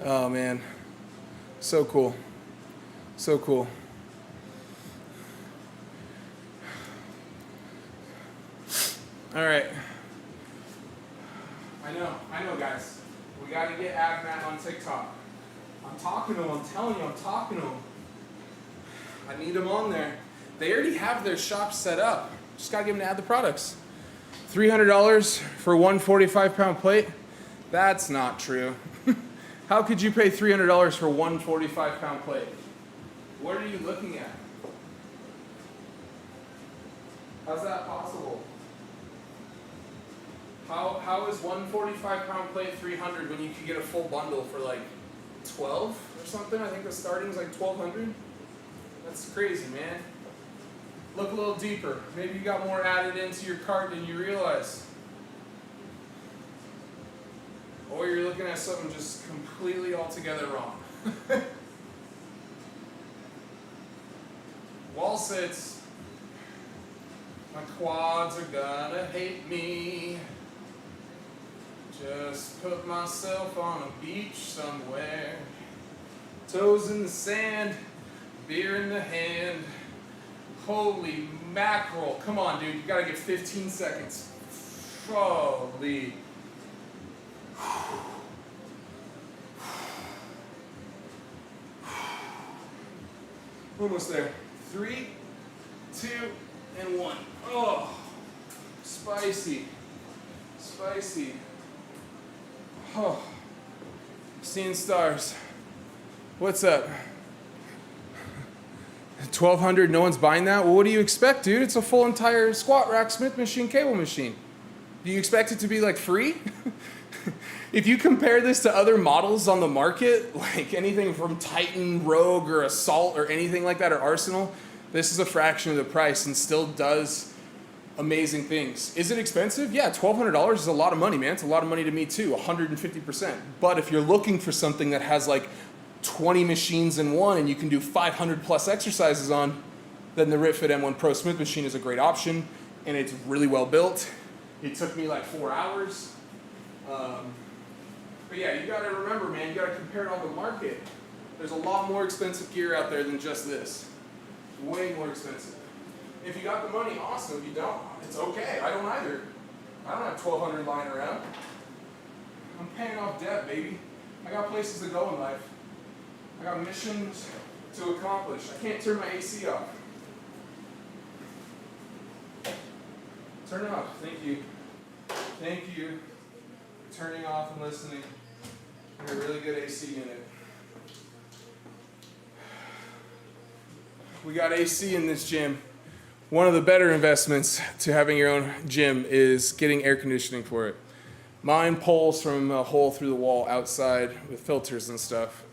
Oh, man. So cool. So cool. All right. I know, guys. We got to get AbMat on TikTok. I'm talking to them. I'm telling you, I'm talking to them. I need them on there. They already have their shop set up. Just got to get them to add the products. $300 for one 45-pound plate? That's not true. How could you pay $300 for one 45-pound plate? What are you looking at? How's that possible? How is one 45-pound plate $300 when you could get a full bundle for like 12 or something? I think the starting is like 1,200. That's crazy, man. Look a little deeper. Maybe you got more added into your cart than you realize. Or you're looking at something just completely altogether wrong. Wall sits. My quads are gonna hate me. Just put myself on a beach somewhere. Toes in the sand, beer in the hand. Holy mackerel. Come on, dude. You gotta get 15 seconds. Holy. Almost there. 3, 2, and 1. Oh, spicy. Spicy. Oh, seeing stars. What's up? 1,200, no one's buying that? Well, what do you expect, dude? It's a full entire squat rack Smith machine, cable machine. Do you expect it to be like free? If you compare this to other models on the market, like anything from Titan, Rogue, or Assault, or anything like that, or Arsenal, this is a fraction of the price and still does amazing things. Is it expensive? Yeah, $1,200 is a lot of money, man. It's a lot of money to me too, 150%. But if you're looking for something that has like 20 machines in one and you can do 500 plus exercises on, then the RitFit M1 Pro Smith machine is a great option, and it's really well built. It took me like 4 hours. But yeah, you gotta remember, man, you gotta compare it on the market. There's a lot more expensive gear out there than just this. Way more expensive. If you got the money, awesome. If you don't, it's okay. I don't either. I don't have 1,200 lying around. I'm paying off debt, baby. I got places to go in life. I got missions to accomplish. I can't turn my AC off. Turn it off. Thank you. Thank you for turning off and listening. You're a really good AC unit. we got AC in this gym. One of the better investments to having your own gym is getting air conditioning for it. Mine pulls from a hole through the wall outside with filters and stuff.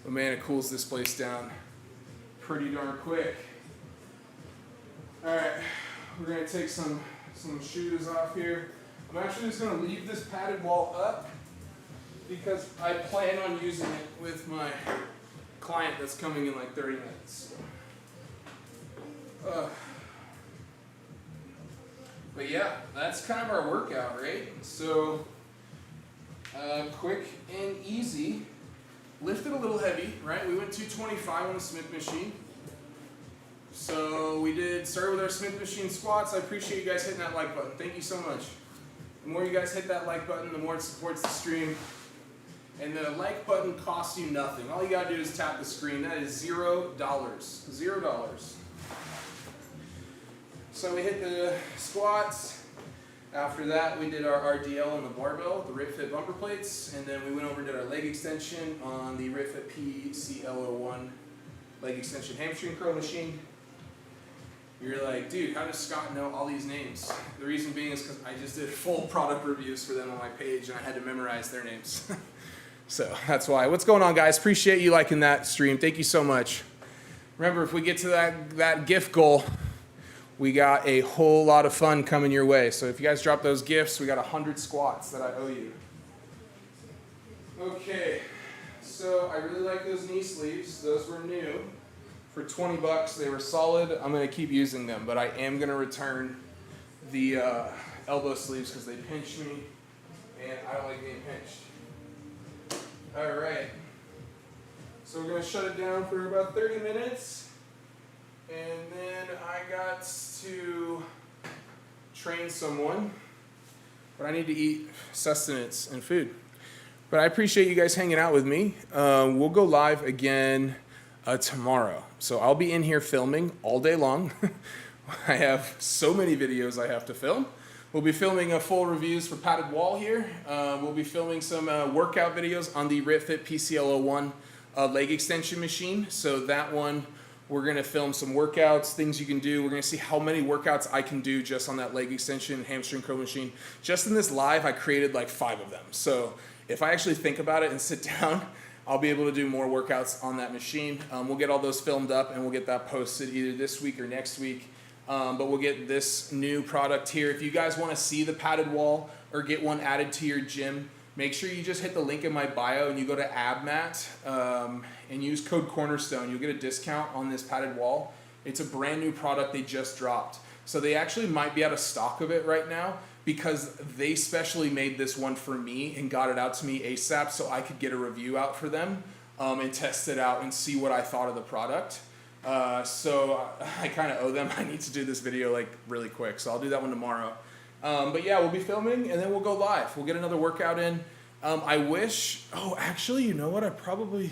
But man, it cools this place down pretty darn quick. All right, we're gonna take some shoes off here. I'm actually just gonna leave this padded wall up because I plan on using it with my client that's coming in like 30 minutes. But yeah, that's kind of our workout, right? So quick and easy. Lifted a little heavy, right? We went 225 on the Smith machine. So we started with our Smith machine squats. I appreciate you guys hitting that like button. Thank you so much. The more you guys hit that like button, the more it supports the stream. And the like button costs you nothing. All you gotta do is tap the screen. That is $0. $0. So we hit the squats. After that, we did our RDL on the barbell, the RitFit bumper plates, and then we went over and did our leg extension on the RitFit PCL01 leg extension hamstring curl machine. You're like, dude, how does Scott know all these names? The reason being is because I just did full product reviews for them on my page, and I had to memorize their names. So that's why. What's going on, guys? Appreciate you liking that stream. Thank you so much. Remember, if we get to that gift goal, we got a whole lot of fun coming your way. So if you guys drop those gifts, we got 100 squats that I owe you. Okay, so I really like those knee sleeves. Those were new. For 20 bucks, they were solid. I'm gonna keep using them, but I am gonna return the elbow sleeves because they pinch me, and I don't like being pinched. All right, so we're gonna shut it down for about 30 minutes. And then I got to train someone, but I need to eat sustenance and food. But I appreciate you guys hanging out with me. We'll go live again tomorrow. So I'll be in here filming all day long. I have so many videos I have to film. We'll be filming full reviews for padded wall here. We'll be filming some workout videos on the RitFit PCL01 leg extension machine. So that one, we're gonna film some workouts, things you can do. We're gonna see how many workouts I can do just on that leg extension hamstring curl machine. Just in this live, I created like 5 of them. So if I actually think about it and sit down, I'll be able to do more workouts on that machine. We'll get all those filmed up and we'll get that posted either this week or next week. But we'll get this new product here. If you guys wanna see the padded wall or get one added to your gym, make sure you just hit the link in my bio and you go to AbMat and use code Cornerstone. You'll get a discount on this padded wall. It's a brand new product they just dropped. So they actually might be out of stock of it right now because they specially made this one for me and got it out to me ASAP so I could get a review out for them and test it out and see what I thought of the product. So I kind of owe them. I need to do this video like really quick. So I'll do that one tomorrow. But yeah, we'll be filming and then we'll go live. We'll get another workout in. I wish, actually, you know what? I probably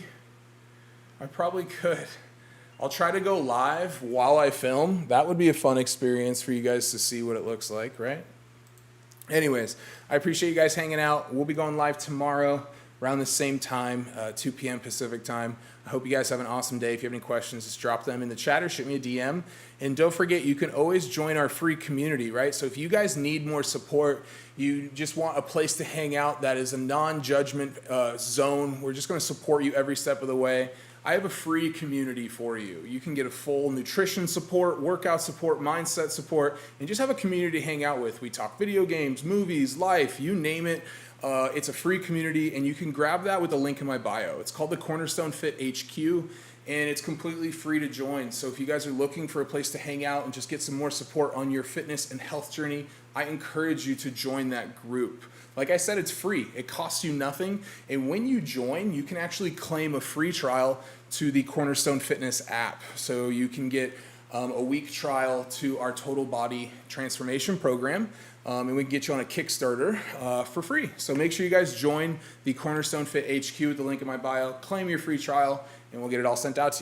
could. I'll try to go live while I film. That would be a fun experience for you guys to see what it looks like, right? Anyways, I appreciate you guys hanging out. We'll be going live tomorrow around the same time, 2 p.m. Pacific time. I hope you guys have an awesome day. If you have any questions, just drop them in the chat or shoot me a DM. And don't forget, you can always join our free community, right? So if you guys need more support, you just want a place to hang out that is a non-judgment zone, we're just gonna support you every step of the way. I have a free community for you. You can get a full nutrition support, workout support, mindset support, and just have a community to hang out with. We talk video games, movies, life, you name it. It's a free community, and you can grab that with the link in my bio. It's called the Cornerstone Fit HQ, and it's completely free to join. So if you guys are looking for a place to hang out and just get some more support on your fitness and health journey, I encourage you to join that group. Like I said, it's free. It costs you nothing. And when you join, you can actually claim a free trial to the Cornerstone Fitness app. So you can get a week trial to our total body transformation program. And we can get you on a Kickstarter for free. So make sure you guys join the Cornerstone Fit HQ with the link in my bio, claim your free trial, and we'll get it all sent out to you.